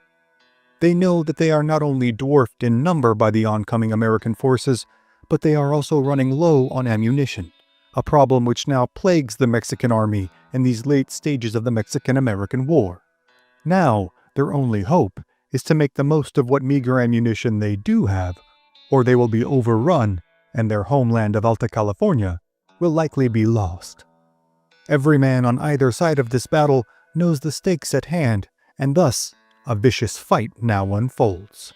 They know that they are not only dwarfed in number by the oncoming American forces, but they are also running low on ammunition, a problem which now plagues the Mexican army in these late stages of the Mexican-American War. Now, their only hope is to make the most of what meager ammunition they do have, or they will be overrun and their homeland of Alta California will likely be lost. Every man on either side of this battle knows the stakes at hand, and thus a vicious fight now unfolds.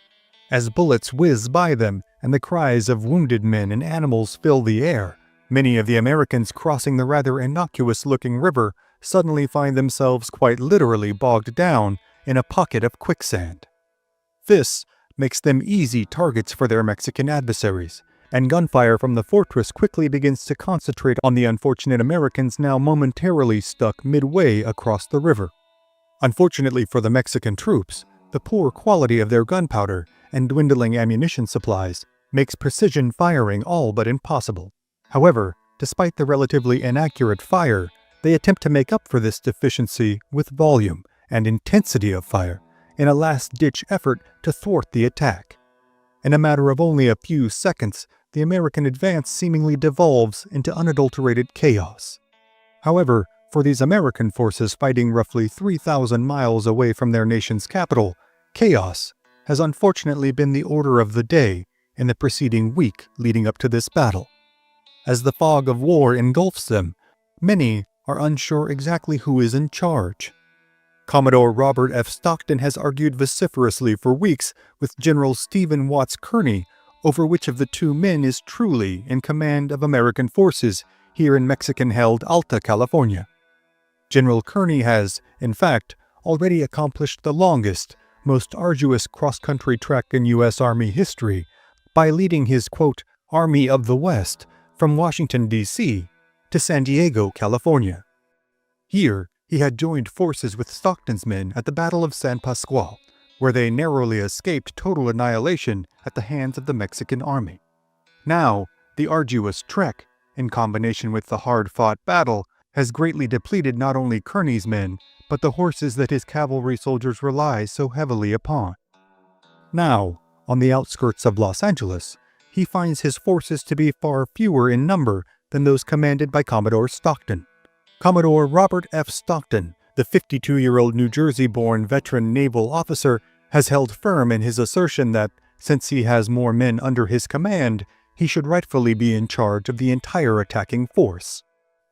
As bullets whiz by them and the cries of wounded men and animals fill the air, many of the Americans crossing the rather innocuous-looking river suddenly find themselves quite literally bogged down in a pocket of quicksand. This makes them easy targets for their Mexican adversaries, and gunfire from the fortress quickly begins to concentrate on the unfortunate Americans now momentarily stuck midway across the river. Unfortunately for the Mexican troops, the poor quality of their gunpowder and dwindling ammunition supplies makes precision firing all but impossible. However, despite the relatively inaccurate fire, they attempt to make up for this deficiency with volume and intensity of fire in a last-ditch effort to thwart the attack. In a matter of only a few seconds, the American advance seemingly devolves into unadulterated chaos. However, for these American forces fighting roughly 3,000 miles away from their nation's capital, chaos has unfortunately been the order of the day in the preceding week leading up to this battle. As the fog of war engulfs them, many are unsure exactly who is in charge. Commodore Robert F. Stockton has argued vociferously for weeks with General Stephen Watts Kearny over which of the two men is truly in command of American forces here in Mexican-held Alta California. General Kearny has, in fact, already accomplished the longest, most arduous cross-country trek in U.S. Army history by leading his, quote, Army of the West from Washington, D.C. to San Diego, California. Here, he had joined forces with Stockton's men at the Battle of San Pasqual, where they narrowly escaped total annihilation at the hands of the Mexican army. Now, the arduous trek, in combination with the hard-fought battle, has greatly depleted not only Kearny's men, but the horses that his cavalry soldiers rely so heavily upon. Now, on the outskirts of Los Angeles, he finds his forces to be far fewer in number than those commanded by Commodore Stockton. Commodore Robert F. Stockton, the 52-year-old New Jersey-born veteran naval officer, has held firm in his assertion that, since he has more men under his command, he should rightfully be in charge of the entire attacking force.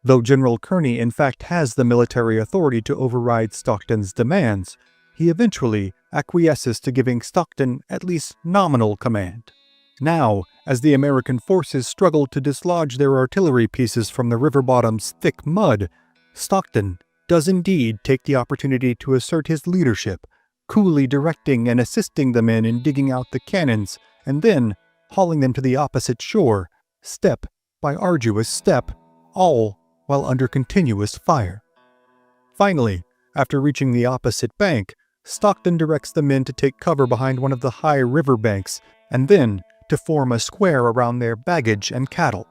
Though General Kearny in fact has the military authority to override Stockton's demands, he eventually acquiesces to giving Stockton at least nominal command. Now, as the American forces struggle to dislodge their artillery pieces from the river bottom's thick mud, Stockton does indeed take the opportunity to assert his leadership, coolly directing and assisting the men in digging out the cannons and then hauling them to the opposite shore, step by arduous step, all while under continuous fire. Finally, after reaching the opposite bank, Stockton directs the men to take cover behind one of the high river banks and then to form a square around their baggage and cattle.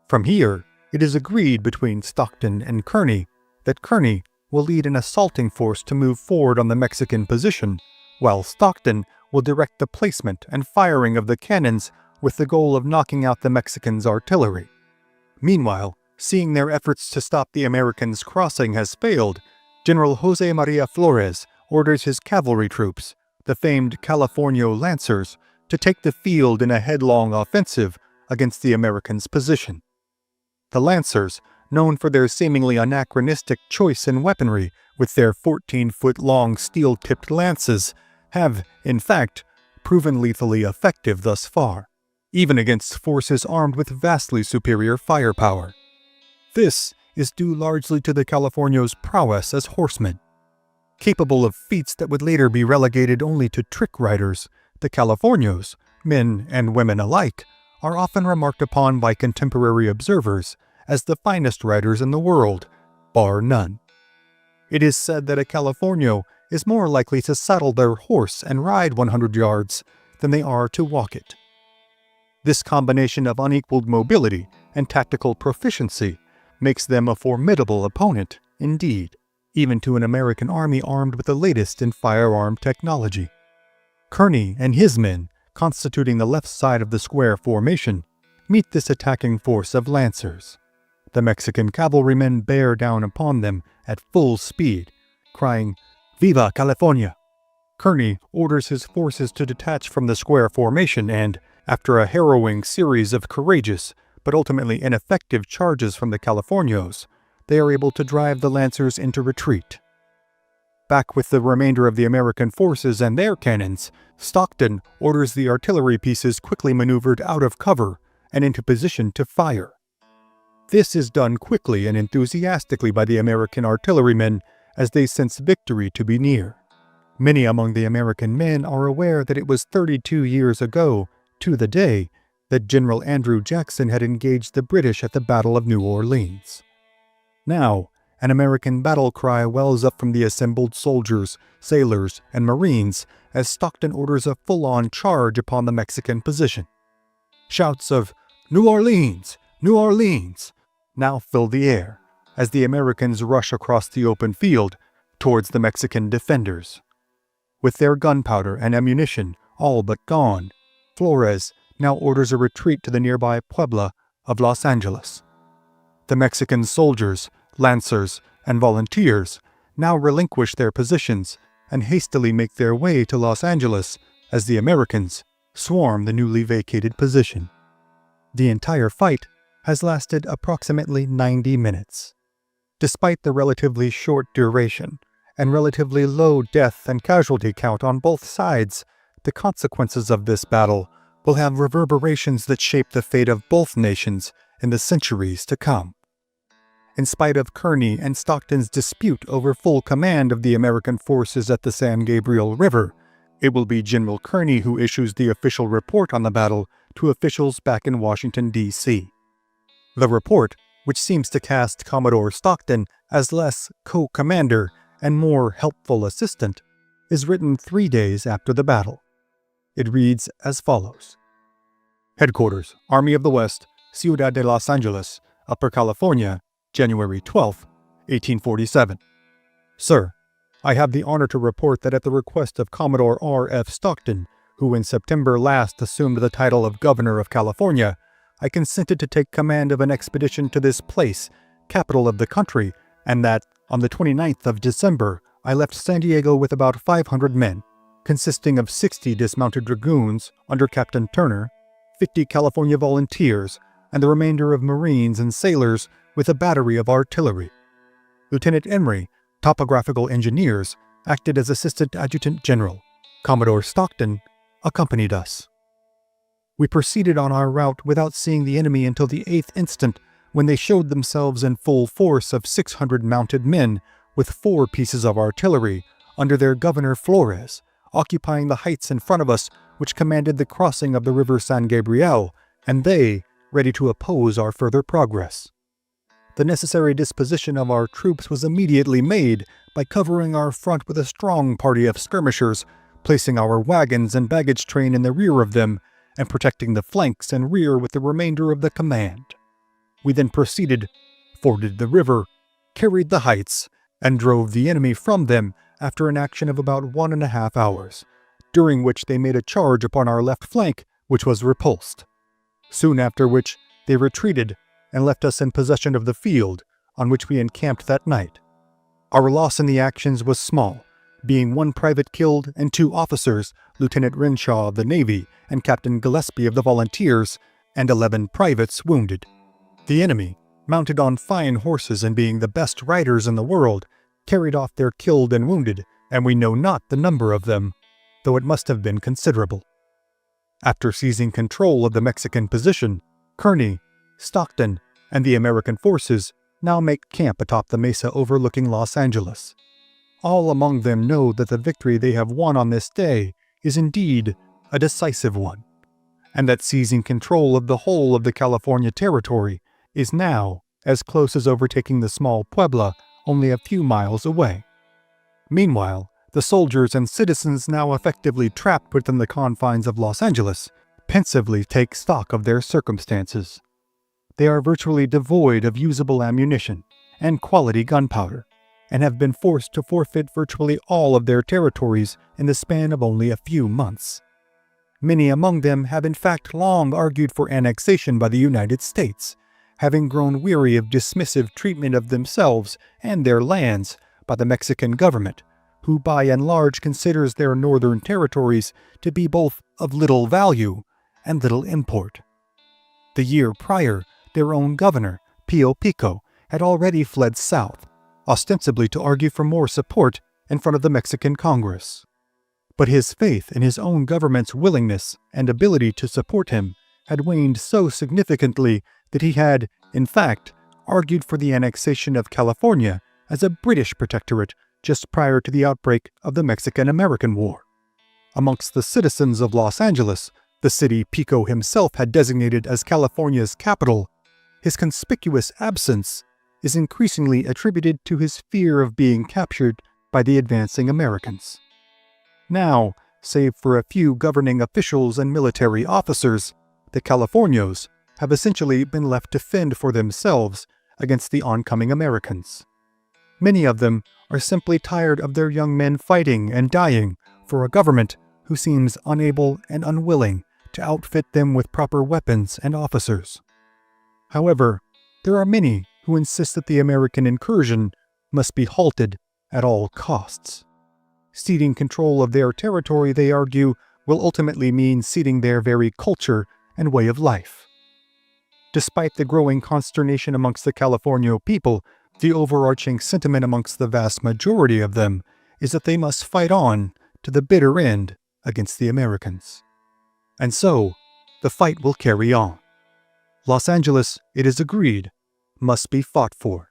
From here, it is agreed between Stockton and Kearny that Kearny will lead an assaulting force to move forward on the Mexican position, while Stockton will direct the placement and firing of the cannons with the goal of knocking out the Mexicans' artillery. Meanwhile, seeing their efforts to stop the Americans' crossing has failed, General Jose Maria Flores orders his cavalry troops, the famed Californio Lancers, to take the field in a headlong offensive against the Americans' position. The Lancers, known for their seemingly anachronistic choice in weaponry with their 14-foot-long steel-tipped lances, have, in fact, proven lethally effective thus far, even against forces armed with vastly superior firepower. This is due largely to the Californios' prowess as horsemen. Capable of feats that would later be relegated only to trick riders, the Californios, men and women alike, are often remarked upon by contemporary observers as the finest riders in the world, bar none. It is said that a Californio is more likely to saddle their horse and ride 100 yards than they are to walk it. This combination of unequaled mobility and tactical proficiency makes them a formidable opponent, indeed, even to an American army armed with the latest in firearm technology. Kearny and his men, constituting the left side of the square formation, meet this attacking force of lancers. The Mexican cavalrymen bear down upon them at full speed, crying, "Viva California!" Kearny orders his forces to detach from the square formation and, after a harrowing series of courageous but ultimately ineffective charges from the Californios, they are able to drive the Lancers into retreat. Back with the remainder of the American forces and their cannons, Stockton orders the artillery pieces quickly maneuvered out of cover and into position to fire. This is done quickly and enthusiastically by the American artillerymen as they sense victory to be near. Many among the American men are aware that it was 32 years ago, to the day, that General Andrew Jackson had engaged the British at the Battle of New Orleans. Now, an American battle cry wells up from the assembled soldiers, sailors, and Marines as Stockton orders a full-on charge upon the Mexican position. Shouts of "New Orleans! New Orleans!" now fill the air as the Americans rush across the open field towards the Mexican defenders. With their gunpowder and ammunition all but gone, Flores now orders a retreat to the nearby Puebla of Los Angeles. The Mexican soldiers, lancers, and volunteers now relinquish their positions and hastily make their way to Los Angeles as the Americans swarm the newly vacated position. The entire fight has lasted approximately 90 minutes. Despite the relatively short duration and relatively low death and casualty count on both sides, the consequences of this battle will have reverberations that shape the fate of both nations in the centuries to come. In spite of Kearny and Stockton's dispute over full command of the American forces at the San Gabriel River, it will be General Kearny who issues the official report on the battle to officials back in Washington, D.C. The report, which seems to cast Commodore Stockton as less co-commander and more helpful assistant, is written 3 days after the battle. It reads as follows. Headquarters, Army of the West, Ciudad de Los Angeles, Upper California, January 12, 1847. Sir, I have the honor to report that at the request of Commodore R.F. Stockton, who in September last assumed the title of Governor of California, I consented to take command of an expedition to this place, capital of the country, and that, on the 29th of December, I left San Diego with about 500 men, consisting of 60 dismounted dragoons under Captain Turner, 50 California volunteers, and the remainder of Marines and sailors with a battery of artillery. Lieutenant Emery, topographical engineers, acted as Assistant Adjutant General. Commodore Stockton accompanied us. We proceeded on our route without seeing the enemy until the 8th instant, when they showed themselves in full force of 600 mounted men with 4 pieces of artillery under their Governor Flores, occupying the heights in front of us which commanded the crossing of the river San Gabriel, and they ready to oppose our further progress. The necessary disposition of our troops was immediately made by covering our front with a strong party of skirmishers, placing our wagons and baggage train in the rear of them, and protecting the flanks and rear with the remainder of the command. We then proceeded, forded the river, carried the heights, and drove the enemy from them after an action of about 1.5 hours, during which they made a charge upon our left flank, which was repulsed. Soon after which they retreated and left us in possession of the field on which we encamped that night. Our loss in the actions was small, being 1 private killed and 2 officers, Lieutenant Renshaw of the Navy and Captain Gillespie of the Volunteers, and 11 privates wounded. The enemy, mounted on fine horses and being the best riders in the world, carried off their killed and wounded, and we know not the number of them, though it must have been considerable. After seizing control of the Mexican position, Kearny, Stockton, and the American forces now make camp atop the mesa overlooking Los Angeles. All among them know that the victory they have won on this day is indeed a decisive one, and that seizing control of the whole of the California territory is now as close as overtaking the small Puebla only a few miles away. Meanwhile, the soldiers and citizens now effectively trapped within the confines of Los Angeles pensively take stock of their circumstances. They are virtually devoid of usable ammunition and quality gunpowder, and have been forced to forfeit virtually all of their territories in the span of only a few months. Many among them have in fact long argued for annexation by the United States, having grown weary of dismissive treatment of themselves and their lands by the Mexican government, who by and large considers their northern territories to be both of little value and little import. The year prior, their own governor, Pio Pico, had already fled south, ostensibly to argue for more support in front of the Mexican Congress. But his faith in his own government's willingness and ability to support him had waned so significantly that he had, in fact, argued for the annexation of California as a British protectorate just prior to the outbreak of the Mexican-American War. Amongst the citizens of Los Angeles, the city Pico himself had designated as California's capital, his conspicuous absence is increasingly attributed to his fear of being captured by the advancing Americans. Now, save for a few governing officials and military officers, the Californios have essentially been left to fend for themselves against the oncoming Americans. Many of them are simply tired of their young men fighting and dying for a government who seems unable and unwilling to outfit them with proper weapons and officers. However, there are many who insist that the American incursion must be halted at all costs. Ceding control of their territory, they argue, will ultimately mean ceding their very culture and way of life. Despite the growing consternation amongst the California people, the overarching sentiment amongst the vast majority of them is that they must fight on to the bitter end against the Americans. And so, the fight will carry on. Los Angeles, it is agreed, must be fought for.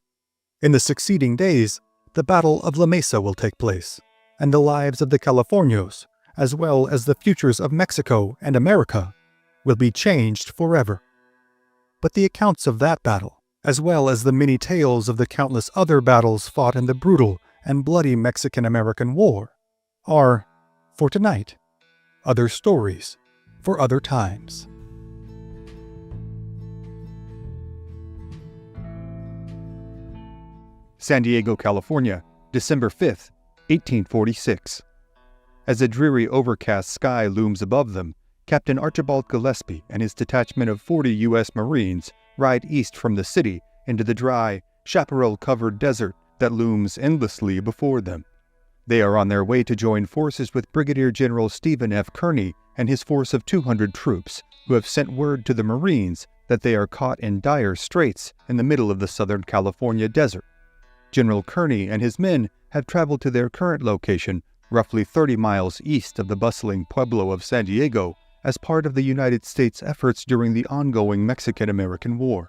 In the succeeding days, the Battle of La Mesa will take place, and the lives of the Californios, as well as the futures of Mexico and America, will be changed forever. But the accounts of that battle, as well as the many tales of the countless other battles fought in the brutal and bloody Mexican-American War, are, for tonight, other stories for other times. San Diego, California, December 5, 1846. As a dreary overcast sky looms above them, Captain Archibald Gillespie and his detachment of 40 U.S. Marines ride east from the city into the dry, chaparral-covered desert that looms endlessly before them. They are on their way to join forces with Brigadier General Stephen F. Kearny and his force of 200 troops, who have sent word to the Marines that they are caught in dire straits in the middle of the Southern California desert. General Kearny and his men have traveled to their current location, roughly 30 miles east of the bustling pueblo of San Diego, as part of the United States' efforts during the ongoing Mexican-American War.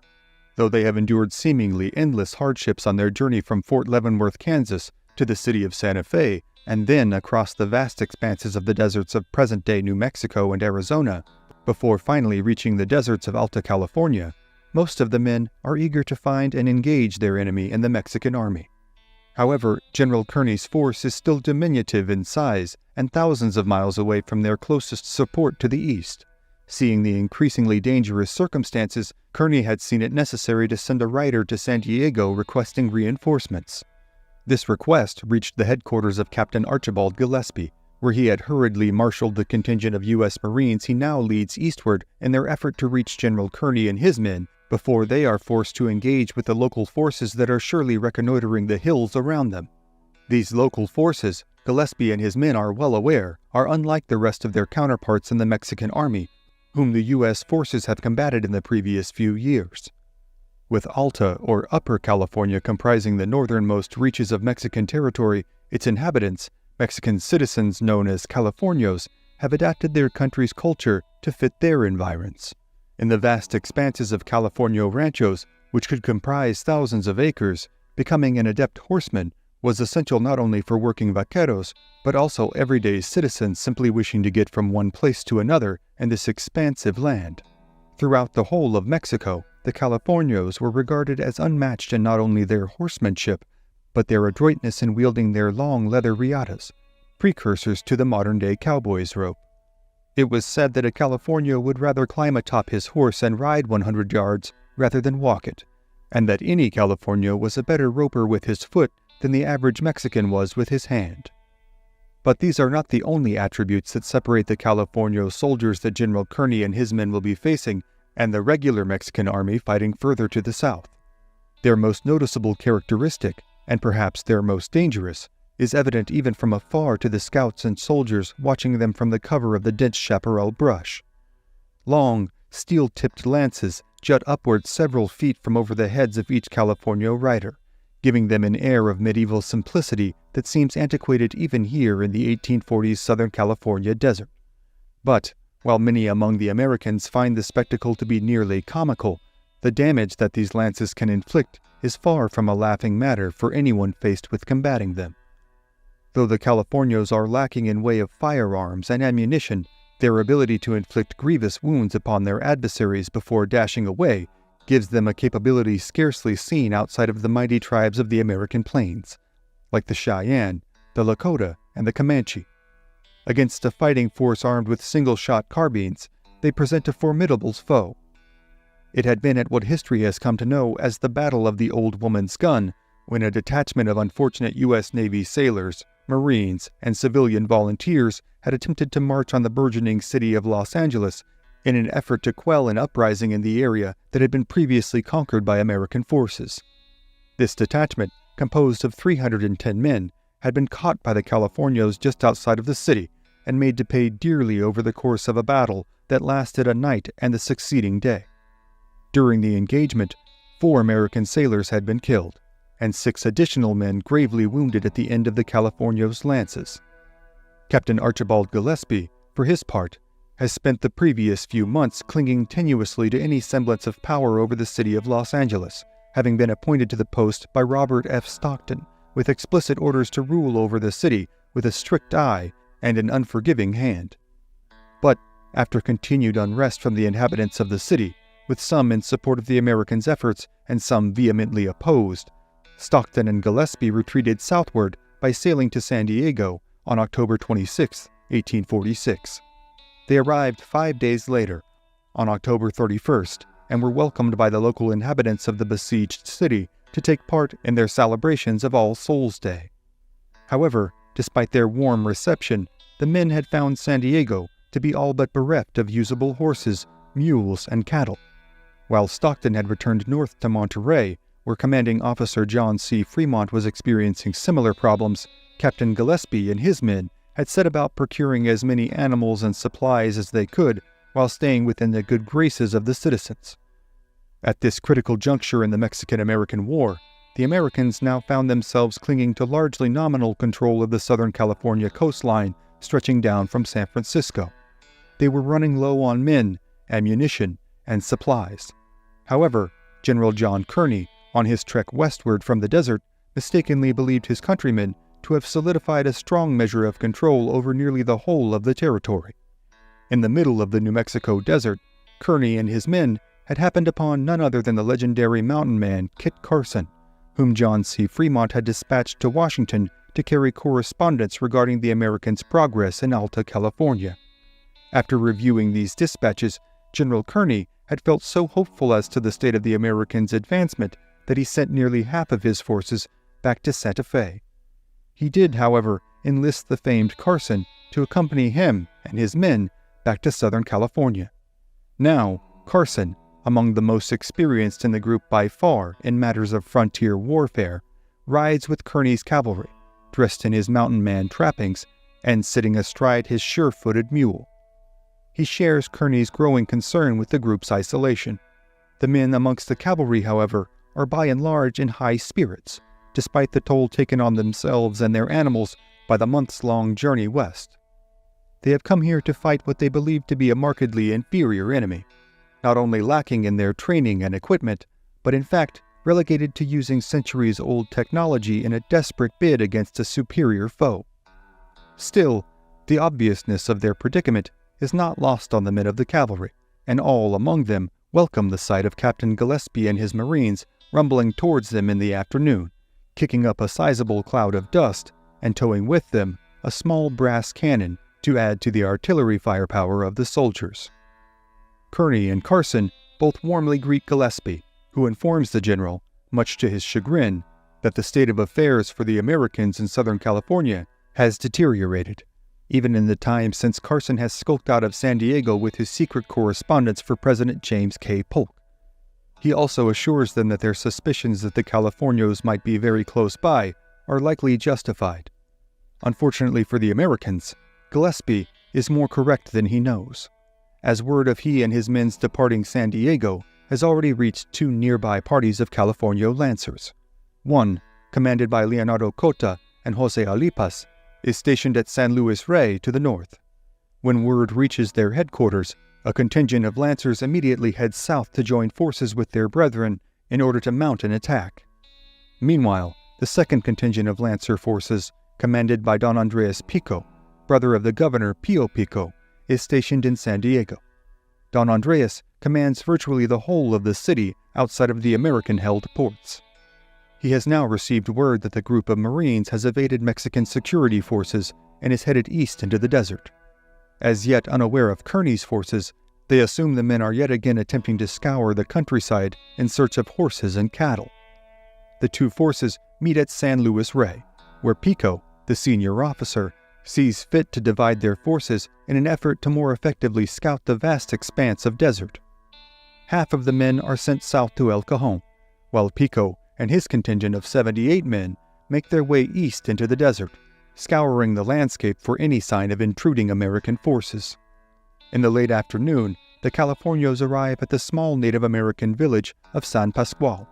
Though they have endured seemingly endless hardships on their journey from Fort Leavenworth, Kansas, to the city of Santa Fe, and then across the vast expanses of the deserts of present-day New Mexico and Arizona, before finally reaching the deserts of Alta California, most of the men are eager to find and engage their enemy in the Mexican army. However, General Kearny's force is still diminutive in size and thousands of miles away from their closest support to the east. Seeing the increasingly dangerous circumstances, Kearny had seen it necessary to send a rider to San Diego requesting reinforcements. This request reached the headquarters of Captain Archibald Gillespie, where he had hurriedly marshaled the contingent of U.S. Marines he now leads eastward in their effort to reach General Kearny and his men before they are forced to engage with the local forces that are surely reconnoitering the hills around them. These local forces, Gillespie and his men are well aware, are unlike the rest of their counterparts in the Mexican army, whom the U.S. forces have combated in the previous few years. With Alta or Upper California comprising the northernmost reaches of Mexican territory, its inhabitants, Mexican citizens known as Californios, have adapted their country's culture to fit their environs. In the vast expanses of California ranchos, which could comprise thousands of acres, becoming an adept horseman was essential not only for working vaqueros, but also everyday citizens simply wishing to get from one place to another in this expansive land. Throughout the whole of Mexico, the Californios were regarded as unmatched in not only their horsemanship, but their adroitness in wielding their long leather riatas, precursors to the modern-day cowboy's rope. It was said that a Californio would rather climb atop his horse and ride 100 yards rather than walk it, and that any Californio was a better roper with his foot than the average Mexican was with his hand. But these are not the only attributes that separate the Californio soldiers that General Kearny and his men will be facing and the regular Mexican army fighting further to the south. Their most noticeable characteristic, and perhaps their most dangerous, is evident even from afar to the scouts and soldiers watching them from the cover of the dense chaparral brush. Long, steel-tipped lances jut upward several feet from over the heads of each Californio rider, giving them an air of medieval simplicity that seems antiquated even here in the 1840s Southern California desert. But, while many among the Americans find the spectacle to be nearly comical, the damage that these lances can inflict is far from a laughing matter for anyone faced with combating them. Though the Californios are lacking in way of firearms and ammunition, their ability to inflict grievous wounds upon their adversaries before dashing away gives them a capability scarcely seen outside of the mighty tribes of the American plains, like the Cheyenne, the Lakota, and the Comanche. Against a fighting force armed with single-shot carbines, they present a formidable foe. It had been at what history has come to know as the Battle of the Old Woman's Gun, when a detachment of unfortunate U.S. Navy sailors, Marines, and civilian volunteers had attempted to march on the burgeoning city of Los Angeles in an effort to quell an uprising in the area that had been previously conquered by American forces. This detachment, composed of 310 men, had been caught by the Californios just outside of the city and made to pay dearly over the course of a battle that lasted a night and the succeeding day. During the engagement, 4 American sailors had been killed, and 6 additional men gravely wounded at the end of the Californios' lances. Captain Archibald Gillespie, for his part, has spent the previous few months clinging tenuously to any semblance of power over the city of Los Angeles, having been appointed to the post by Robert F. Stockton, with explicit orders to rule over the city with a strict eye and an unforgiving hand. But, after continued unrest from the inhabitants of the city, with some in support of the Americans' efforts and some vehemently opposed, Stockton and Gillespie retreated southward by sailing to San Diego on October 26, 1846. They arrived 5 days later, on October 31st, and were welcomed by the local inhabitants of the besieged city to take part in their celebrations of All Souls' Day. However, despite their warm reception, the men had found San Diego to be all but bereft of usable horses, mules, and cattle. While Stockton had returned north to Monterey, where Commanding Officer John C. Fremont was experiencing similar problems, Captain Gillespie and his men had set about procuring as many animals and supplies as they could while staying within the good graces of the citizens. At this critical juncture in the Mexican-American War, the Americans now found themselves clinging to largely nominal control of the Southern California coastline stretching down from San Francisco. They were running low on men, ammunition, and supplies. However, General John Kearny, on his trek westward from the desert, mistakenly believed his countrymen to have solidified a strong measure of control over nearly the whole of the territory. In the middle of the New Mexico desert, Kearny and his men had happened upon none other than the legendary mountain man Kit Carson, whom John C. Fremont had dispatched to Washington to carry correspondence regarding the Americans' progress in Alta California. After reviewing these dispatches, General Kearny had felt so hopeful as to the state of the Americans' advancement that he sent nearly half of his forces back to Santa Fe. He did, however, enlist the famed Carson to accompany him and his men back to Southern California. Now, Carson, among the most experienced in the group by far in matters of frontier warfare, rides with Kearny's cavalry, dressed in his mountain man trappings and sitting astride his sure-footed mule. He shares Kearny's growing concern with the group's isolation. The men amongst the cavalry, however, are by and large in high spirits, despite the toll taken on themselves and their animals by the months-long journey west. They have come here to fight what they believe to be a markedly inferior enemy, not only lacking in their training and equipment, but in fact relegated to using centuries-old technology in a desperate bid against a superior foe. Still, the obviousness of their predicament is not lost on the men of the cavalry, and all among them welcome the sight of Captain Gillespie and his Marines rumbling towards them in the afternoon, kicking up a sizable cloud of dust and towing with them a small brass cannon to add to the artillery firepower of the soldiers. Kearny and Carson both warmly greet Gillespie, who informs the general, much to his chagrin, that the state of affairs for the Americans in Southern California has deteriorated, even in the time since Carson has skulked out of San Diego with his secret correspondence for President James K. Polk. He also assures them that their suspicions that the Californios might be very close by are likely justified. Unfortunately for the Americans, Gillespie is more correct than he knows, as word of he and his men's departing San Diego has already reached two nearby parties of Californio Lancers. One, commanded by Leonardo Cota and Jose Alipas, is stationed at San Luis Rey to the north. When word reaches their headquarters, a contingent of Lancers immediately heads south to join forces with their brethren in order to mount an attack. Meanwhile, the second contingent of Lancer forces, commanded by Don Andres Pico, brother of the governor Pio Pico, is stationed in San Diego. Don Andres commands virtually the whole of the city outside of the American-held ports. He has now received word that the group of Marines has evaded Mexican security forces and is headed east into the desert. As yet unaware of Kearny's forces, they assume the men are yet again attempting to scour the countryside in search of horses and cattle. The two forces meet at San Luis Rey, where Pico, the senior officer, sees fit to divide their forces in an effort to more effectively scout the vast expanse of desert. Half of the men are sent south to El Cajon, while Pico and his contingent of 78 men make their way east into the desert, scouring the landscape for any sign of intruding American forces. In the late afternoon, the Californios arrive at the small Native American village of San Pasqual.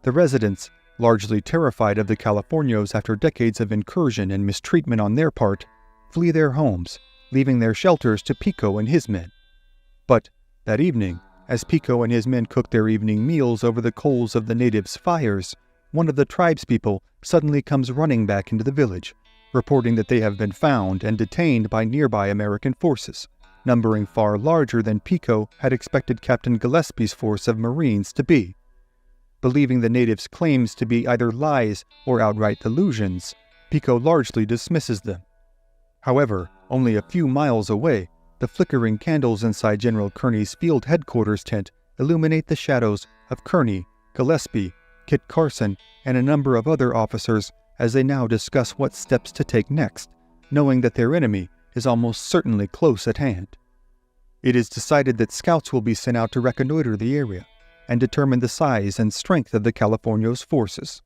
The residents, largely terrified of the Californios after decades of incursion and mistreatment on their part, flee their homes, leaving their shelters to Pico and his men. But that evening, as Pico and his men cook their evening meals over the coals of the natives' fires, one of the tribespeople suddenly comes running back into the village, reporting that they have been found and detained by nearby American forces, numbering far larger than Pico had expected Captain Gillespie's force of Marines to be. Believing the natives' claims to be either lies or outright delusions, Pico largely dismisses them. However, only a few miles away, the flickering candles inside General Kearny's field headquarters tent illuminate the shadows of Kearny, Gillespie, Kit Carson, and a number of other officers as they now discuss what steps to take next, knowing that their enemy is almost certainly close at hand. It is decided that scouts will be sent out to reconnoiter the area and determine the size and strength of the Californios' forces.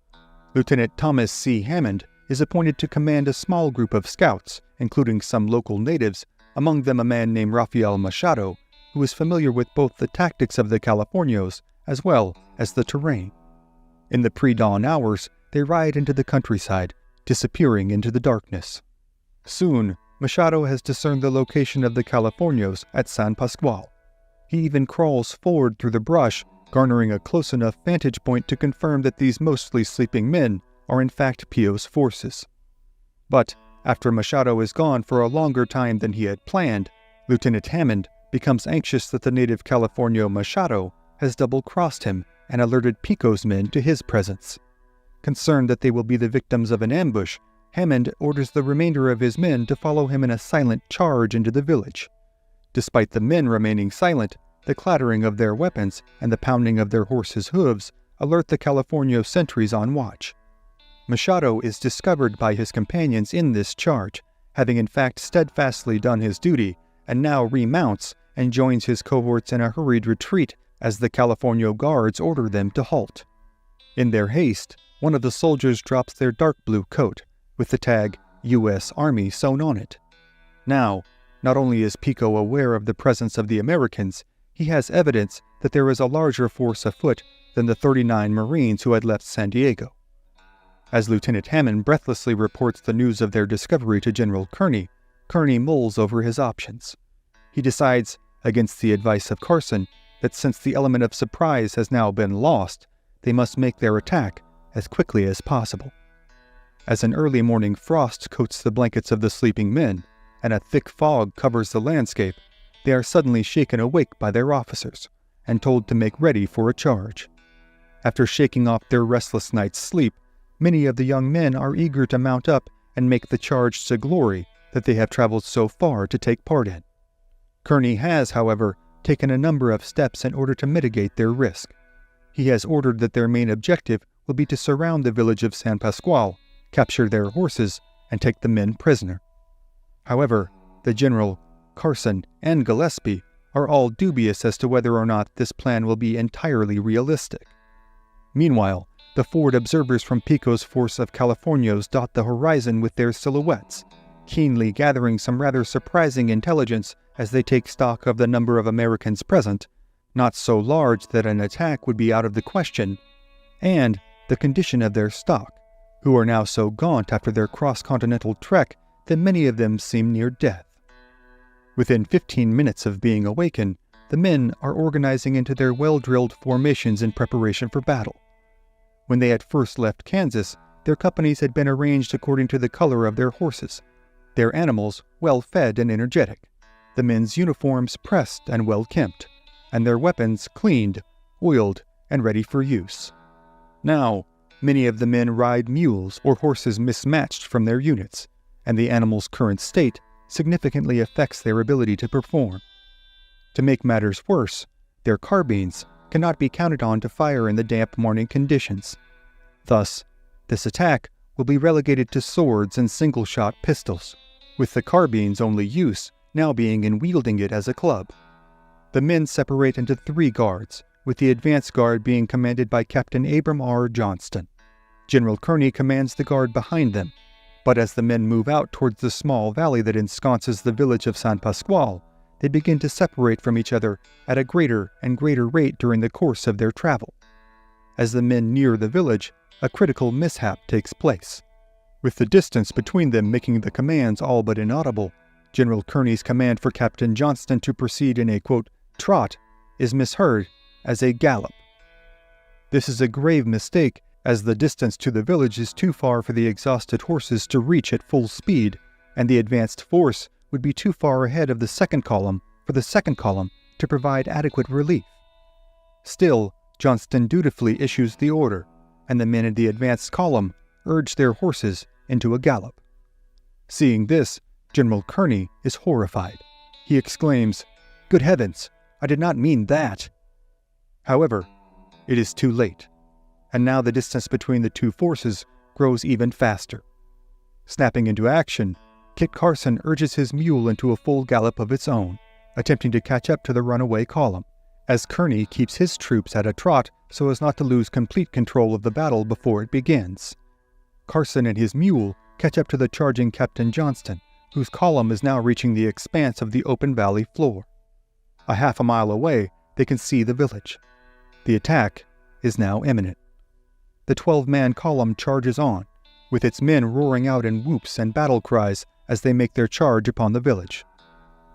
Lieutenant Thomas C. Hammond is appointed to command a small group of scouts, including some local natives, among them a man named Rafael Machado, who is familiar with both the tactics of the Californios as well as the terrain. In the pre-dawn hours, they ride into the countryside, disappearing into the darkness. Soon, Machado has discerned the location of the Californios at San Pasqual. He even crawls forward through the brush, garnering a close enough vantage point to confirm that these mostly sleeping men are in fact Pio's forces. But after Machado is gone for a longer time than he had planned, Lieutenant Hammond becomes anxious that the native Californio Machado has double-crossed him and alerted Pico's men to his presence. Concerned that they will be the victims of an ambush, Hammond orders the remainder of his men to follow him in a silent charge into the village. Despite the men remaining silent, the clattering of their weapons and the pounding of their horses' hooves alert the Californio sentries on watch. Machado is discovered by his companions in this charge, having in fact steadfastly done his duty, and now remounts and joins his cohorts in a hurried retreat as the Californio guards order them to halt. In their haste, one of the soldiers drops their dark blue coat, with the tag U.S. Army sewn on it. Now, not only is Pico aware of the presence of the Americans, he has evidence that there is a larger force afoot than the 39 Marines who had left San Diego. As Lieutenant Hammond breathlessly reports the news of their discovery to General Kearney, Kearney mulls over his options. He decides, against the advice of Carson, that since the element of surprise has now been lost, they must make their attack as quickly as possible. As an early morning frost coats the blankets of the sleeping men, and a thick fog covers the landscape, they are suddenly shaken awake by their officers, and told to make ready for a charge. After shaking off their restless night's sleep, many of the young men are eager to mount up and make the charge to glory that they have traveled so far to take part in. Kearney has, however, taken a number of steps in order to mitigate their risk. He has ordered that their main objective will be to surround the village of San Pasqual, capture their horses, and take the men prisoner. However, the general, Carson, and Gillespie are all dubious as to whether or not this plan will be entirely realistic. Meanwhile, the forward observers from Pico's force of Californios dot the horizon with their silhouettes, keenly gathering some rather surprising intelligence as they take stock of the number of Americans present, not so large that an attack would be out of the question, and the condition of their stock, who are now so gaunt after their cross-continental trek that many of them seem near death. Within 15 minutes of being awakened, the men are organizing into their well-drilled formations in preparation for battle. When they had first left Kansas, their companies had been arranged according to the color of their horses, their animals well-fed and energetic, the men's uniforms pressed and well-kempt, and their weapons cleaned, oiled, and ready for use. Now, many of the men ride mules or horses mismatched from their units, and the animals' current state significantly affects their ability to perform. To make matters worse, their carbines cannot be counted on to fire in the damp morning conditions. Thus, this attack will be relegated to swords and single-shot pistols, with the carbine's only use now being in wielding it as a club. The men separate into 3 guards, with the advance guard being commanded by Captain Abram R. Johnston. General Kearney commands the guard behind them, but as the men move out towards the small valley that ensconces the village of San Pasqual, they begin to separate from each other at a greater and greater rate during the course of their travel. As the men near the village, a critical mishap takes place. With the distance between them making the commands all but inaudible, General Kearney's command for Captain Johnston to proceed in a, quote, trot is misheard as a gallop. This is a grave mistake, as the distance to the village is too far for the exhausted horses to reach at full speed, and the advanced force would be too far ahead of the second column for the second column to provide adequate relief. Still, Johnston dutifully issues the order, and the men in the advanced column urge their horses into a gallop. Seeing this, General Kearney is horrified. He exclaims, "Good heavens, I did not mean that!" However, it is too late. and now the distance between the two forces grows even faster. Snapping into action, Kit Carson urges his mule into a full gallop of its own, attempting to catch up to the runaway column, as Kearny keeps his troops at a trot so as not to lose complete control of the battle before it begins. Carson and his mule catch up to the charging Captain Johnston, whose column is now reaching the expanse of the open valley floor. A half a mile away, they can see the village. The attack is now imminent. The 12-man column charges on, with its men roaring out in whoops and battle cries as they make their charge upon the village.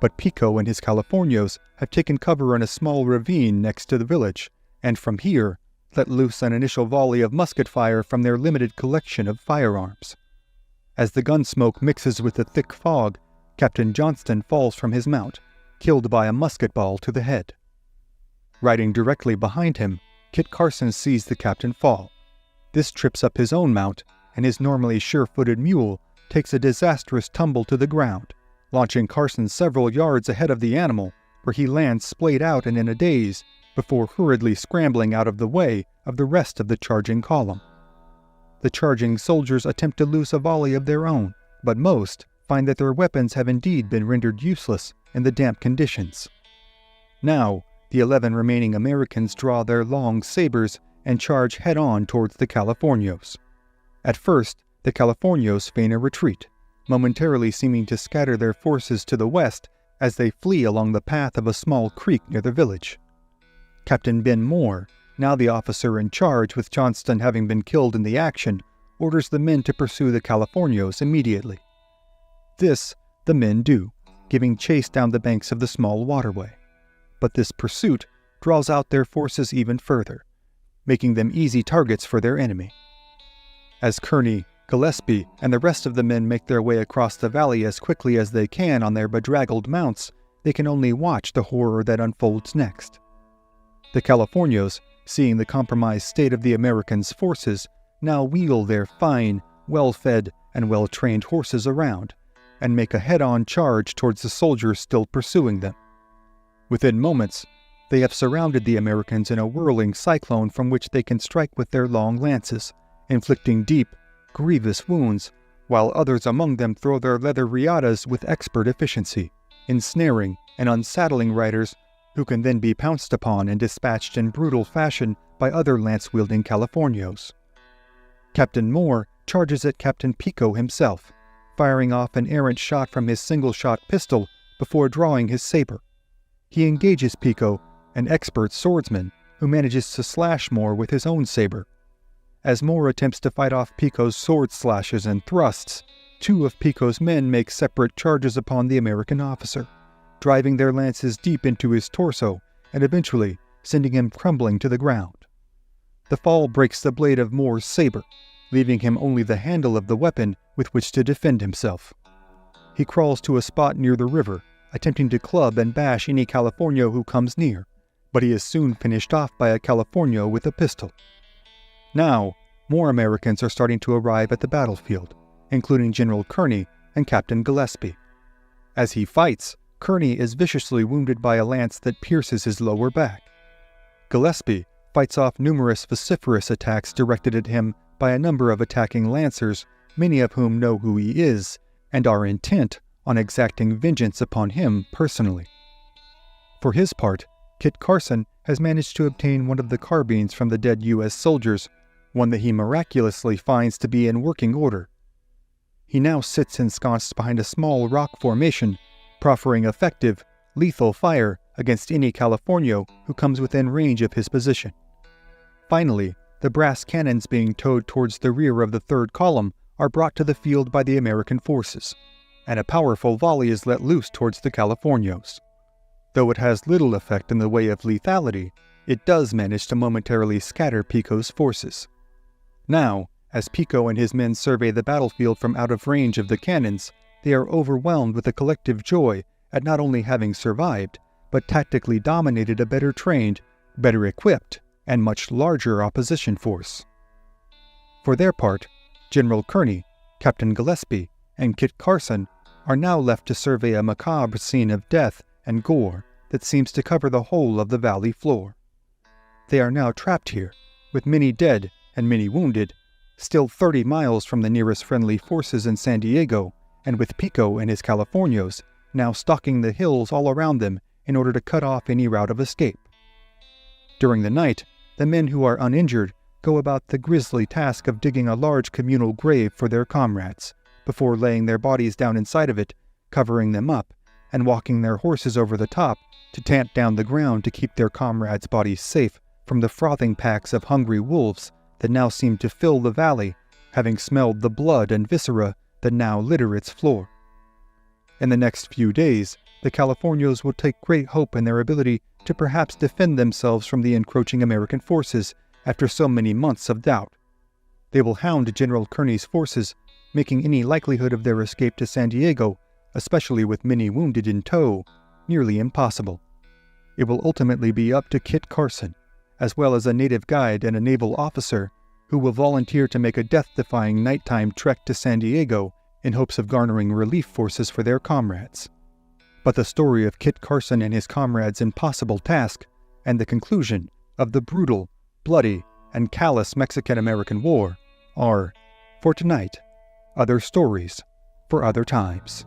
But Pico and his Californios have taken cover in a small ravine next to the village, and from here let loose an initial volley of musket fire from their limited collection of firearms. As the gun smoke mixes with the thick fog, Captain Johnston falls from his mount, killed by a musket ball to the head. Riding directly behind him, Kit Carson sees the captain fall. This trips up his own mount, and his normally sure-footed mule takes a disastrous tumble to the ground, launching Carson several yards ahead of the animal, where he lands splayed out and in a daze, before hurriedly scrambling out of the way of the rest of the charging column. The charging soldiers attempt to loose a volley of their own, but most find that their weapons have indeed been rendered useless in the damp conditions. Now, the 11 remaining Americans draw their long sabers and charge head-on towards the Californios. At first, the Californios feign a retreat, momentarily seeming to scatter their forces to the west as they flee along the path of a small creek near the village. Captain Ben Moore, now the officer in charge with Johnston having been killed in the action, orders the men to pursue the Californios immediately. This the men do, giving chase down the banks of the small waterway. But this pursuit draws out their forces even further, making them easy targets for their enemy. As Kearny, Gillespie, and the rest of the men make their way across the valley as quickly as they can on their bedraggled mounts, they can only watch the horror that unfolds next. The Californios, seeing the compromised state of the Americans' forces, now wheel their fine, well-fed, and well-trained horses around, and make a head-on charge towards the soldiers still pursuing them. Within moments, they have surrounded the Americans in a whirling cyclone from which they can strike with their long lances, inflicting deep, grievous wounds, while others among them throw their leather riatas with expert efficiency, ensnaring and unsaddling riders who can then be pounced upon and dispatched in brutal fashion by other lance-wielding Californios. Captain Moore charges at Captain Pico himself, firing off an errant shot from his single-shot pistol before drawing his saber. He engages Pico, an expert swordsman, who manages to slash Moore with his own saber. As Moore attempts to fight off Pico's sword slashes and thrusts, 2 of Pico's men make separate charges upon the American officer, driving their lances deep into his torso and eventually sending him crumbling to the ground. The fall breaks the blade of Moore's saber, leaving him only the handle of the weapon with which to defend himself. He crawls to a spot near the river, attempting to club and bash any Californio who comes near, but he is soon finished off by a Californio with a pistol. Now, more Americans are starting to arrive at the battlefield, including General Kearny and Captain Gillespie. As he fights, Kearny is viciously wounded by a lance that pierces his lower back. Gillespie fights off numerous vociferous attacks directed at him by a number of attacking lancers, many of whom know who he is and are intent on exacting vengeance upon him personally. For his part, Kit Carson has managed to obtain one of the carbines from the dead U.S. soldiers, one that he miraculously finds to be in working order. He now sits ensconced behind a small rock formation, proffering effective, lethal fire against any Californio who comes within range of his position. Finally, the brass cannons being towed towards the rear of the third column are brought to the field by the American forces, and a powerful volley is let loose towards the Californios. Though it has little effect in the way of lethality, it does manage to momentarily scatter Pico's forces. Now, as Pico and his men survey the battlefield from out of range of the cannons, they are overwhelmed with a collective joy at not only having survived, but tactically dominated a better trained, better equipped, and much larger opposition force. For their part, General Kearny, Captain Gillespie, and Kit Carson are now left to survey a macabre scene of death and gore that seems to cover the whole of the valley floor. They are now trapped here, with many dead and many wounded, still 30 miles from the nearest friendly forces in San Diego, and with Pico and his Californios now stalking the hills all around them in order to cut off any route of escape. During the night, the men who are uninjured go about the grisly task of digging a large communal grave for their comrades, before laying their bodies down inside of it, covering them up, and walking their horses over the top to tamp down the ground to keep their comrades' bodies safe from the frothing packs of hungry wolves that now seem to fill the valley, having smelled the blood and viscera that now litter its floor. In the next few days, the Californios will take great hope in their ability to perhaps defend themselves from the encroaching American forces after so many months of doubt. They will hound General Kearny's forces, making any likelihood of their escape to San Diego, especially with many wounded in tow, nearly impossible. It will ultimately be up to Kit Carson, as well as a native guide and a naval officer, who will volunteer to make a death-defying nighttime trek to San Diego in hopes of garnering relief forces for their comrades. But the story of Kit Carson and his comrades' impossible task, and the conclusion of the brutal, bloody, and callous Mexican-American War are, for tonight, other stories for other times.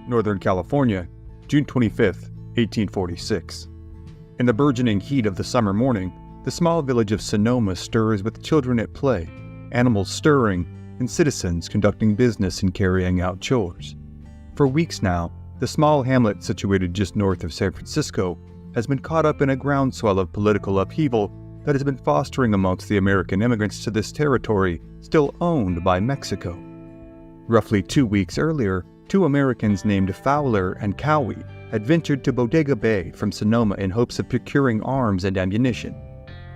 Northern California, June 25, 1846. In the burgeoning heat of the summer morning, the small village of Sonoma stirs with children at play, animals stirring, and citizens conducting business and carrying out chores. For weeks now, the small hamlet situated just north of San Francisco has been caught up in a groundswell of political upheaval that has been fostering amongst the American immigrants to this territory still owned by Mexico. Roughly 2 weeks earlier, 2 Americans named Fowler and Cowie had ventured to Bodega Bay from Sonoma in hopes of procuring arms and ammunition.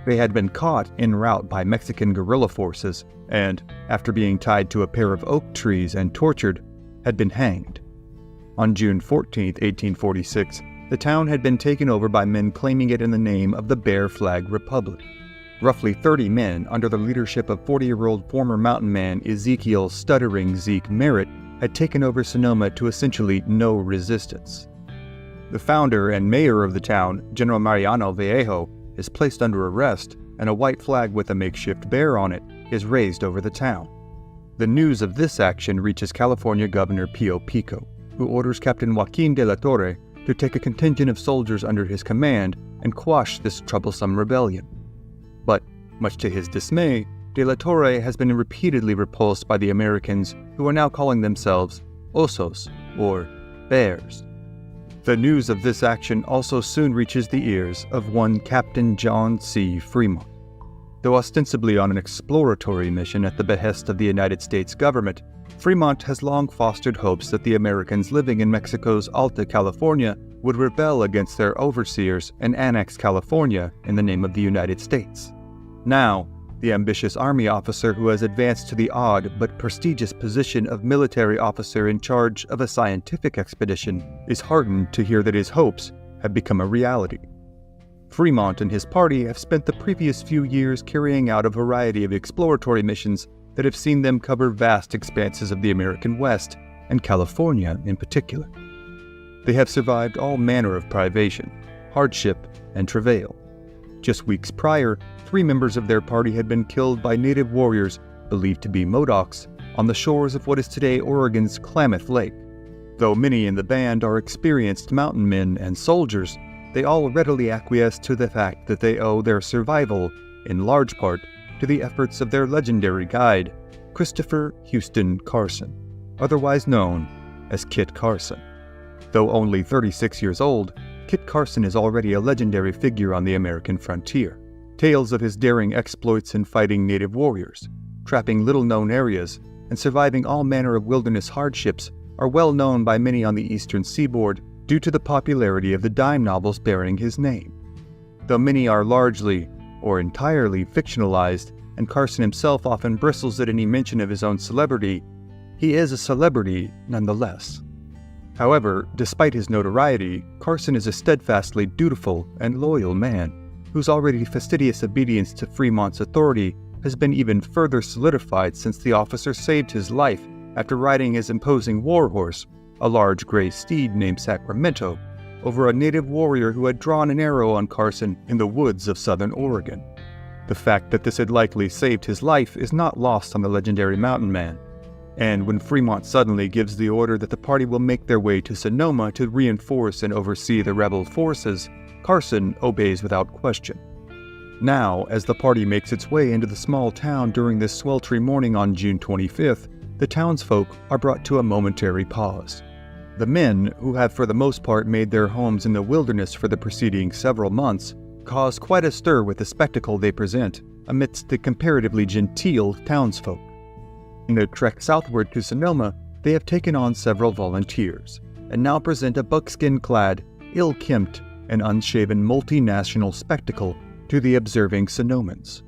They had been caught en route by Mexican guerrilla forces and, after being tied to a pair of oak trees and tortured, had been hanged. On June 14, 1846, the town had been taken over by men claiming it in the name of the Bear Flag Republic. Roughly 30 men, under the leadership of 40-year-old former mountain man Ezekiel Stuttering Zeke Merritt, had taken over Sonoma to essentially no resistance. The founder and mayor of the town, General Mariano Vallejo, is placed under arrest, and a white flag with a makeshift bear on it is raised over the town. The news of this action reaches California Governor Pio Pico, who orders Captain Joaquin de la Torre to take a contingent of soldiers under his command and quash this troublesome rebellion. But, much to his dismay, de la Torre has been repeatedly repulsed by the Americans, who are now calling themselves Osos, or Bears. The news of this action also soon reaches the ears of one Captain John C. Fremont. Though ostensibly on an exploratory mission at the behest of the United States government, Fremont has long fostered hopes that the Americans living in Mexico's Alta California would rebel against their overseers and annex California in the name of the United States. Now, the ambitious army officer who has advanced to the odd but prestigious position of military officer in charge of a scientific expedition is heartened to hear that his hopes have become a reality. Fremont and his party have spent the previous few years carrying out a variety of exploratory missions that have seen them cover vast expanses of the American West, and California in particular. They have survived all manner of privation, hardship, and travail. Just weeks prior, 3 members of their party had been killed by native warriors believed to be Modocs on the shores of what is today Oregon's Klamath Lake. Though many in the band are experienced mountain men and soldiers, they all readily acquiesce to the fact that they owe their survival, in large part, to the efforts of their legendary guide, Christopher Houston Carson, otherwise known as Kit Carson. Though only 36 years old, Kit Carson is already a legendary figure on the American frontier. Tales of his daring exploits in fighting native warriors, trapping little-known areas, and surviving all manner of wilderness hardships are well known by many on the eastern seaboard due to the popularity of the dime novels bearing his name. Though many are largely or entirely fictionalized, and Carson himself often bristles at any mention of his own celebrity, he is a celebrity nonetheless. However, despite his notoriety, Carson is a steadfastly dutiful and loyal man, whose already fastidious obedience to Fremont's authority has been even further solidified since the officer saved his life after riding his imposing war horse, a large gray steed named Sacramento, over a native warrior who had drawn an arrow on Carson in the woods of southern Oregon. The fact that this had likely saved his life is not lost on the legendary mountain man. And when Fremont suddenly gives the order that the party will make their way to Sonoma to reinforce and oversee the rebel forces, Carson obeys without question. Now, as the party makes its way into the small town during this sweltering morning on June 25th, the townsfolk are brought to a momentary pause. The men, who have for the most part made their homes in the wilderness for the preceding several months, cause quite a stir with the spectacle they present amidst the comparatively genteel townsfolk. In their trek southward to Sonoma, they have taken on several volunteers, and now present a buckskin-clad, ill-kempt, and unshaven multinational spectacle to the observing Sonomans.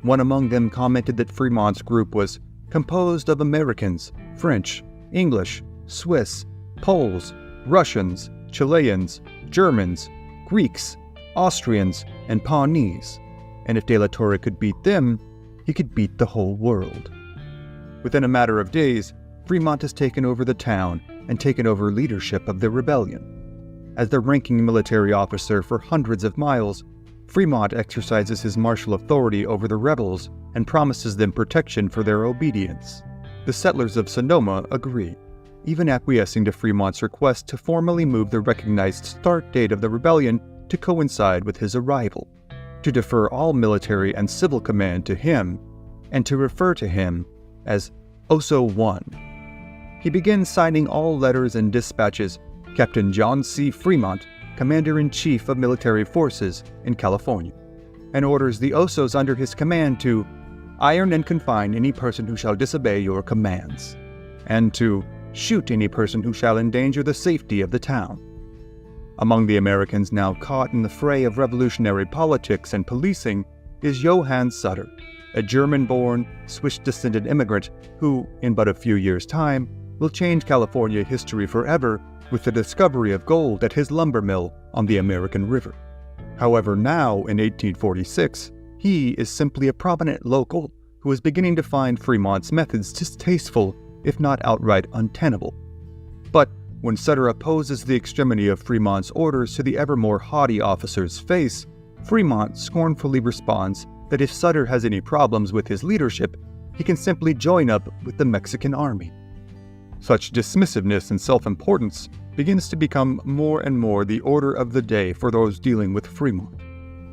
One among them commented that Fremont's group was composed of Americans, French, English, Swiss, Poles, Russians, Chileans, Germans, Greeks, Austrians, and Pawnees, and if De La Torre could beat them, he could beat the whole world. Within a matter of days, Fremont has taken over the town and taken over leadership of the rebellion. As the ranking military officer for hundreds of miles, Fremont exercises his martial authority over the rebels and promises them protection for their obedience. The settlers of Sonoma agree, even acquiescing to Fremont's request to formally move the recognized start date of the rebellion to coincide with his arrival, to defer all military and civil command to him, and to refer to him as Oso I. He begins signing all letters and dispatches Captain John C. Fremont, Commander-in-Chief of Military Forces in California, and orders the Osos under his command to iron and confine any person who shall disobey your commands, and to shoot any person who shall endanger the safety of the town. Among the Americans now caught in the fray of revolutionary politics and policing is Johann Sutter, a German-born, Swiss-descended immigrant who, in but a few years' time, will change California history forever with the discovery of gold at his lumber mill on the American River. However, now, in 1846, he is simply a prominent local who is beginning to find Fremont's methods distasteful, if not outright untenable. But when Sutter opposes the extremity of Fremont's orders to the ever more haughty officer's face, Fremont scornfully responds that if Sutter has any problems with his leadership, he can simply join up with the Mexican army. Such dismissiveness and self-importance begins to become more and more the order of the day for those dealing with Fremont.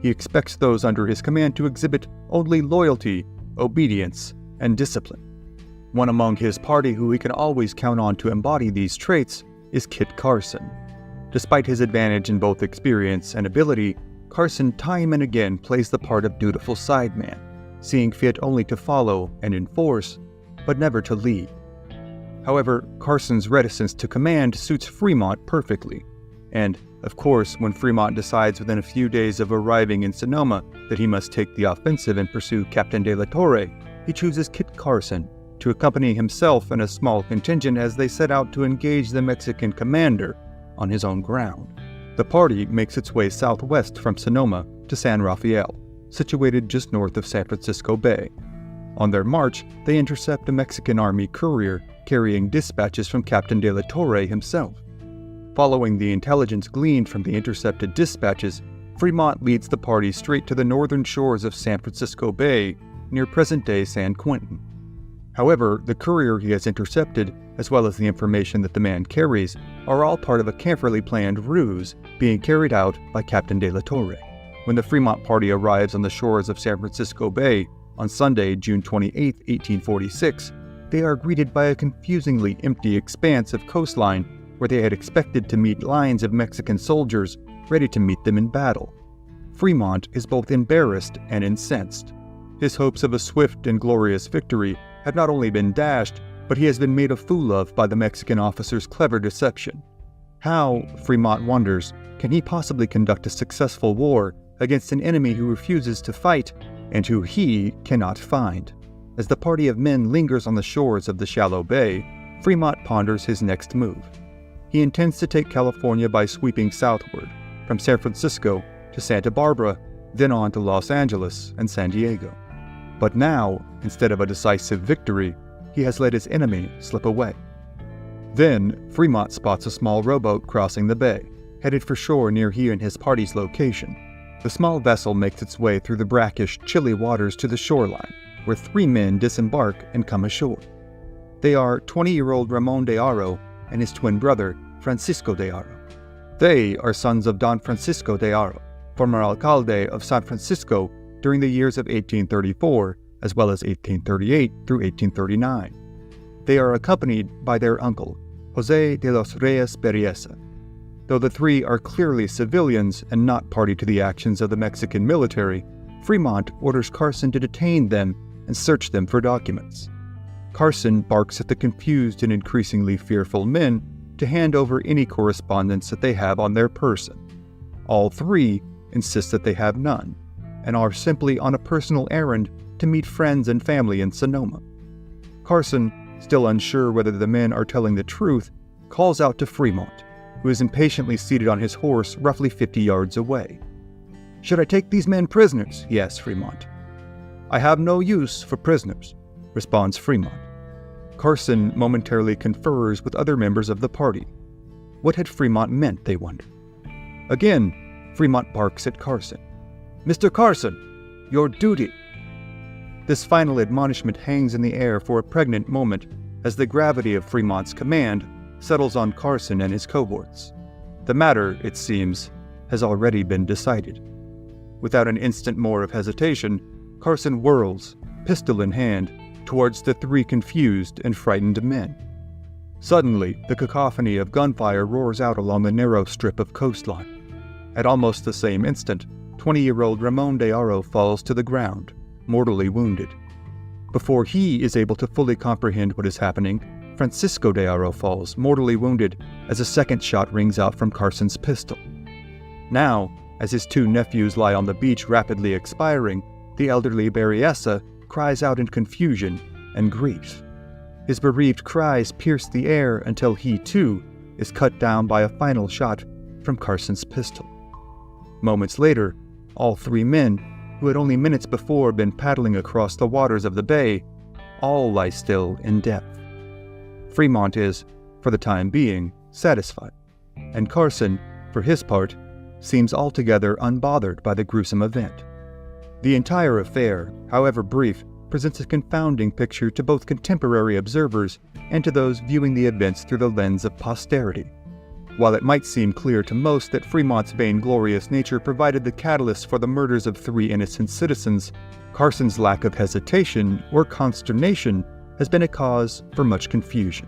He expects those under his command to exhibit only loyalty, obedience, and discipline. One among his party who he can always count on to embody these traits is Kit Carson. Despite his advantage in both experience and ability, Carson time and again plays the part of dutiful sideman, seeing fit only to follow and enforce, but never to lead. However, Carson's reticence to command suits Fremont perfectly, and, of course, when Fremont decides within a few days of arriving in Sonoma that he must take the offensive and pursue Captain De La Torre, he chooses Kit Carson to accompany himself and a small contingent as they set out to engage the Mexican commander on his own ground. The party makes its way southwest from Sonoma to San Rafael, situated just north of San Francisco Bay. On their march, they intercept a Mexican army courier carrying dispatches from Captain De La Torre himself. Following the intelligence gleaned from the intercepted dispatches, Fremont leads the party straight to the northern shores of San Francisco Bay, near present-day San Quentin. However, the courier he has intercepted, as well as the information that the man carries, are all part of a carefully planned ruse being carried out by Captain De La Torre. When the Fremont party arrives on the shores of San Francisco Bay on Sunday, June 28, 1846, they are greeted by a confusingly empty expanse of coastline where they had expected to meet lines of Mexican soldiers ready to meet them in battle. Fremont is both embarrassed and incensed. His hopes of a swift and glorious victory have not only been dashed, but he has been made a fool of by the Mexican officer's clever deception. How, Fremont wonders, can he possibly conduct a successful war against an enemy who refuses to fight and who he cannot find? As the party of men lingers on the shores of the shallow bay, Fremont ponders his next move. He intends to take California by sweeping southward, from San Francisco to Santa Barbara, then on to Los Angeles and San Diego. But now, instead of a decisive victory, he has let his enemy slip away. Then, Fremont spots a small rowboat crossing the bay, headed for shore near he and his party's location. The small vessel makes its way through the brackish, chilly waters to the shoreline, where 3 men disembark and come ashore. They are 20-year-old Ramon de Haro and his twin brother, Francisco de Haro. They are sons of Don Francisco de Haro, former alcalde of San Francisco during the years of 1834, as well as 1838 through 1839. They are accompanied by their uncle, José de los Reyes Berriesa. Though the 3 are clearly civilians and not party to the actions of the Mexican military, Fremont orders Carson to detain them and search them for documents. Carson barks at the confused and increasingly fearful men to hand over any correspondence that they have on their person. All 3 insist that they have none, and are simply on a personal errand to meet friends and family in Sonoma. Carson, still unsure whether the men are telling the truth, calls out to Fremont, who is impatiently seated on his horse roughly 50 yards away. "Should I take these men prisoners?" he asks Fremont. "I have no use for prisoners," responds Fremont. Carson momentarily confers with other members of the party. What had Fremont meant, they wonder. Again, Fremont barks at Carson. "Mr. Carson, your duty." This final admonishment hangs in the air for a pregnant moment as the gravity of Fremont's command settles on Carson and his cohorts. The matter, it seems, has already been decided. Without an instant more of hesitation, Carson whirls, pistol in hand, towards the 3 confused and frightened men. Suddenly, the cacophony of gunfire roars out along the narrow strip of coastline. At almost the same instant, 20-year-old Ramon de Haro falls to the ground, mortally wounded. Before he is able to fully comprehend what is happening, Francisco de Haro falls, mortally wounded, as a second shot rings out from Carson's pistol. Now, as his 2 nephews lie on the beach rapidly expiring, the elderly Berriesa cries out in confusion and grief. His bereaved cries pierce the air until he, too, is cut down by a final shot from Carson's pistol. Moments later, all 3 men, who had only minutes before been paddling across the waters of the bay, all lie still in death. Fremont is, for the time being, satisfied, and Carson, for his part, seems altogether unbothered by the gruesome event. The entire affair, however brief, presents a confounding picture to both contemporary observers and to those viewing the events through the lens of posterity. While it might seem clear to most that Fremont's vainglorious nature provided the catalyst for the murders of 3 innocent citizens, Carson's lack of hesitation or consternation has been a cause for much confusion.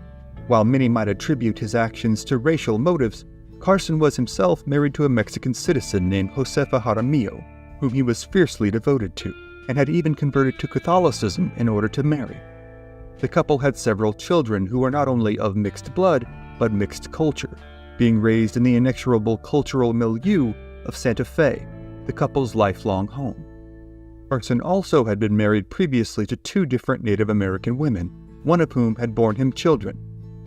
While many might attribute his actions to racial motives, Carson was himself married to a Mexican citizen named Josefa Jaramillo, whom he was fiercely devoted to, and had even converted to Catholicism in order to marry. The couple had several children who were not only of mixed blood, but mixed culture, being raised in the inexorable cultural milieu of Santa Fe, the couple's lifelong home. Carson also had been married previously to 2 different Native American women, one of whom had borne him children.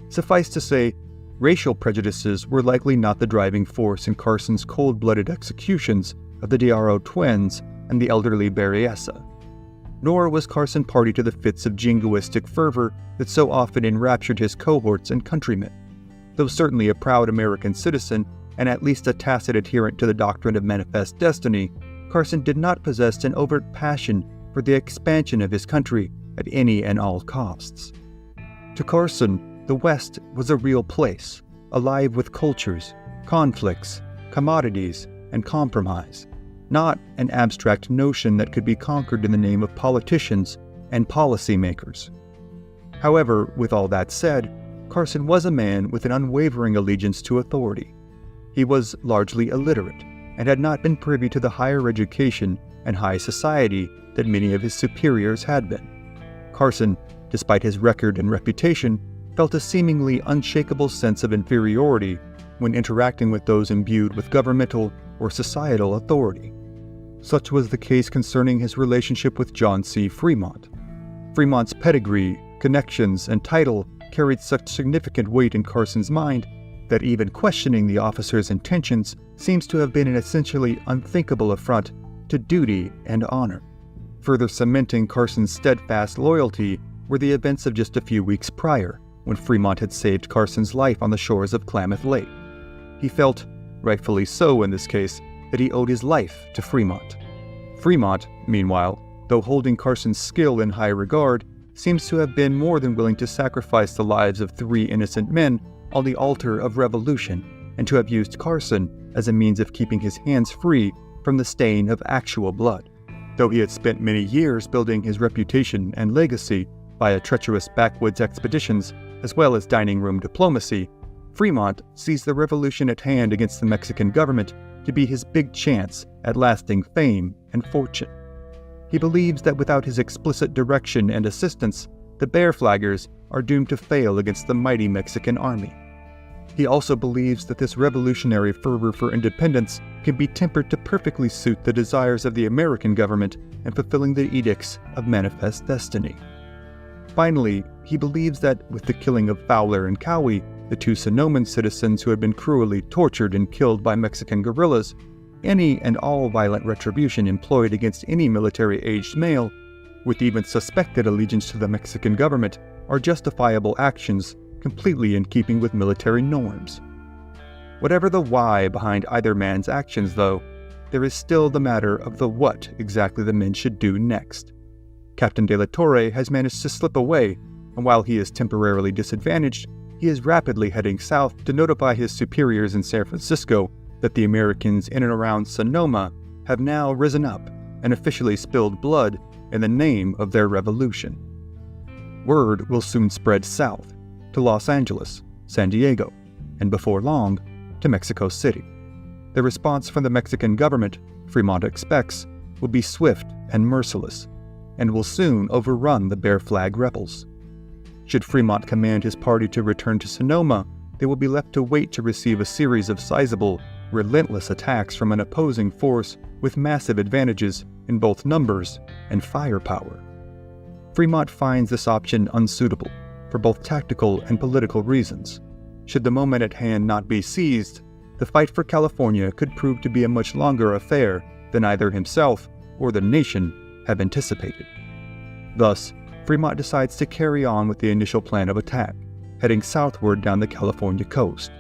Suffice to say, racial prejudices were likely not the driving force in Carson's cold-blooded executions of the de Haro twins and the elderly Berriesa. Nor was Carson party to the fits of jingoistic fervor that so often enraptured his cohorts and countrymen. Though certainly a proud American citizen and at least a tacit adherent to the doctrine of manifest destiny, Carson did not possess an overt passion for the expansion of his country at any and all costs. To Carson, the West was a real place, alive with cultures, conflicts, commodities, and compromise, not an abstract notion that could be conquered in the name of politicians and policymakers. However, with all that said, Carson was a man with an unwavering allegiance to authority. He was largely illiterate and had not been privy to the higher education and high society that many of his superiors had been. Carson, despite his record and reputation, felt a seemingly unshakable sense of inferiority when interacting with those imbued with governmental or societal authority. Such was the case concerning his relationship with John C. Fremont. Fremont's pedigree, connections, and title carried such significant weight in Carson's mind that even questioning the officer's intentions seems to have been an essentially unthinkable affront to duty and honor. Further cementing Carson's steadfast loyalty were the events of just a few weeks prior, when Fremont had saved Carson's life on the shores of Klamath Lake. He felt rightfully so in this case, that he owed his life to Fremont. Fremont, meanwhile, though holding Carson's skill in high regard, seems to have been more than willing to sacrifice the lives of 3 innocent men on the altar of revolution, and to have used Carson as a means of keeping his hands free from the stain of actual blood. Though he had spent many years building his reputation and legacy via treacherous backwoods expeditions, as well as dining room diplomacy, Fremont sees the revolution at hand against the Mexican government to be his big chance at lasting fame and fortune. He believes that without his explicit direction and assistance, the Bear Flaggers are doomed to fail against the mighty Mexican army. He also believes that this revolutionary fervor for independence can be tempered to perfectly suit the desires of the American government in fulfilling the edicts of manifest destiny. Finally, he believes that with the killing of Fowler and Cowie, the 2 Sonoman citizens who had been cruelly tortured and killed by Mexican guerrillas, any and all violent retribution employed against any military-aged male, with even suspected allegiance to the Mexican government, are justifiable actions completely in keeping with military norms. Whatever the why behind either man's actions, though, there is still the matter of the what exactly the men should do next. Captain de la Torre has managed to slip away, and while he is temporarily disadvantaged, he is rapidly heading south to notify his superiors in San Francisco that the Americans in and around Sonoma have now risen up and officially spilled blood in the name of their revolution. Word will soon spread south, to Los Angeles, San Diego, and before long, to Mexico City. The response from the Mexican government, Fremont expects, will be swift and merciless, and will soon overrun the Bear Flag rebels. Should Fremont command his party to return to Sonoma, they will be left to wait to receive a series of sizable, relentless attacks from an opposing force with massive advantages in both numbers and firepower. Fremont finds this option unsuitable for both tactical and political reasons. Should the moment at hand not be seized, the fight for California could prove to be a much longer affair than either himself or the nation have anticipated. Thus, Fremont decides to carry on with the initial plan of attack, heading southward down the California coast.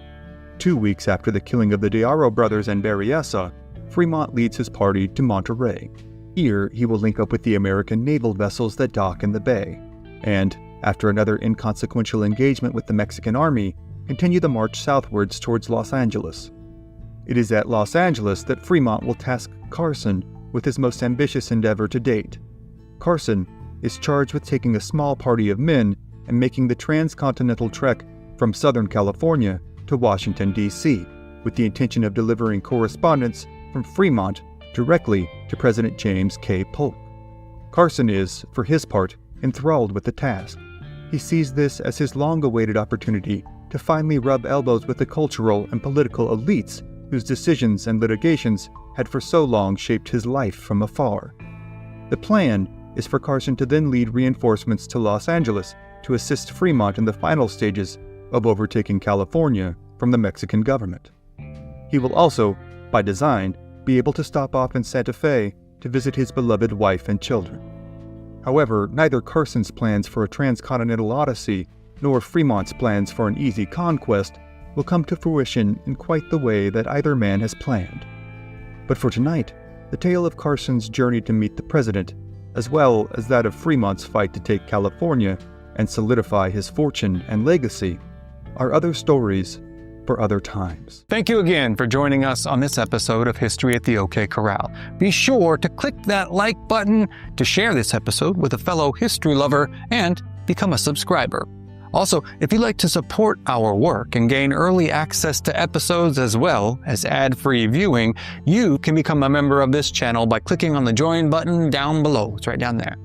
2 weeks after the killing of the Diaro brothers and Berryessa, Fremont leads his party to Monterey. Here, he will link up with the American naval vessels that dock in the bay, and, after another inconsequential engagement with the Mexican army, continue the march southwards towards Los Angeles. It is at Los Angeles that Fremont will task Carson with his most ambitious endeavor to date. Carson is charged with taking a small party of men and making the transcontinental trek from Southern California to Washington, D.C., with the intention of delivering correspondence from Fremont directly to President James K. Polk. Carson is, for his part, enthralled with the task. He sees this as his long-awaited opportunity to finally rub elbows with the cultural and political elites whose decisions and litigations had for so long shaped his life from afar. The plan is for Carson to then lead reinforcements to Los Angeles to assist Fremont in the final stages of overtaking California from the Mexican government. He will also, by design, be able to stop off in Santa Fe to visit his beloved wife and children. However, neither Carson's plans for a transcontinental odyssey nor Fremont's plans for an easy conquest will come to fruition in quite the way that either man has planned. But for tonight, the tale of Carson's journey to meet the president, as well as that of Fremont's fight to take California and solidify his fortune and legacy, are other stories for other times. Thank you again for joining us on this episode of History at the OK Corral. Be sure to click that like button to share this episode with a fellow history lover and become a subscriber. Also, if you'd like to support our work and gain early access to episodes as well as ad-free viewing, you can become a member of this channel by clicking on the join button down below. It's right down there.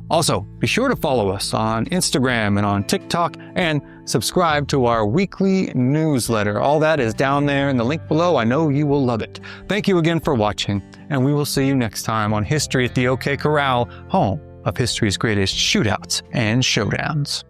Also, be sure to follow us on Instagram and on TikTok and subscribe to our weekly newsletter. All that is down there in the link below. I know you will love it. Thank you again for watching, and we will see you next time on History at the OK Corral, home of history's greatest shootouts and showdowns.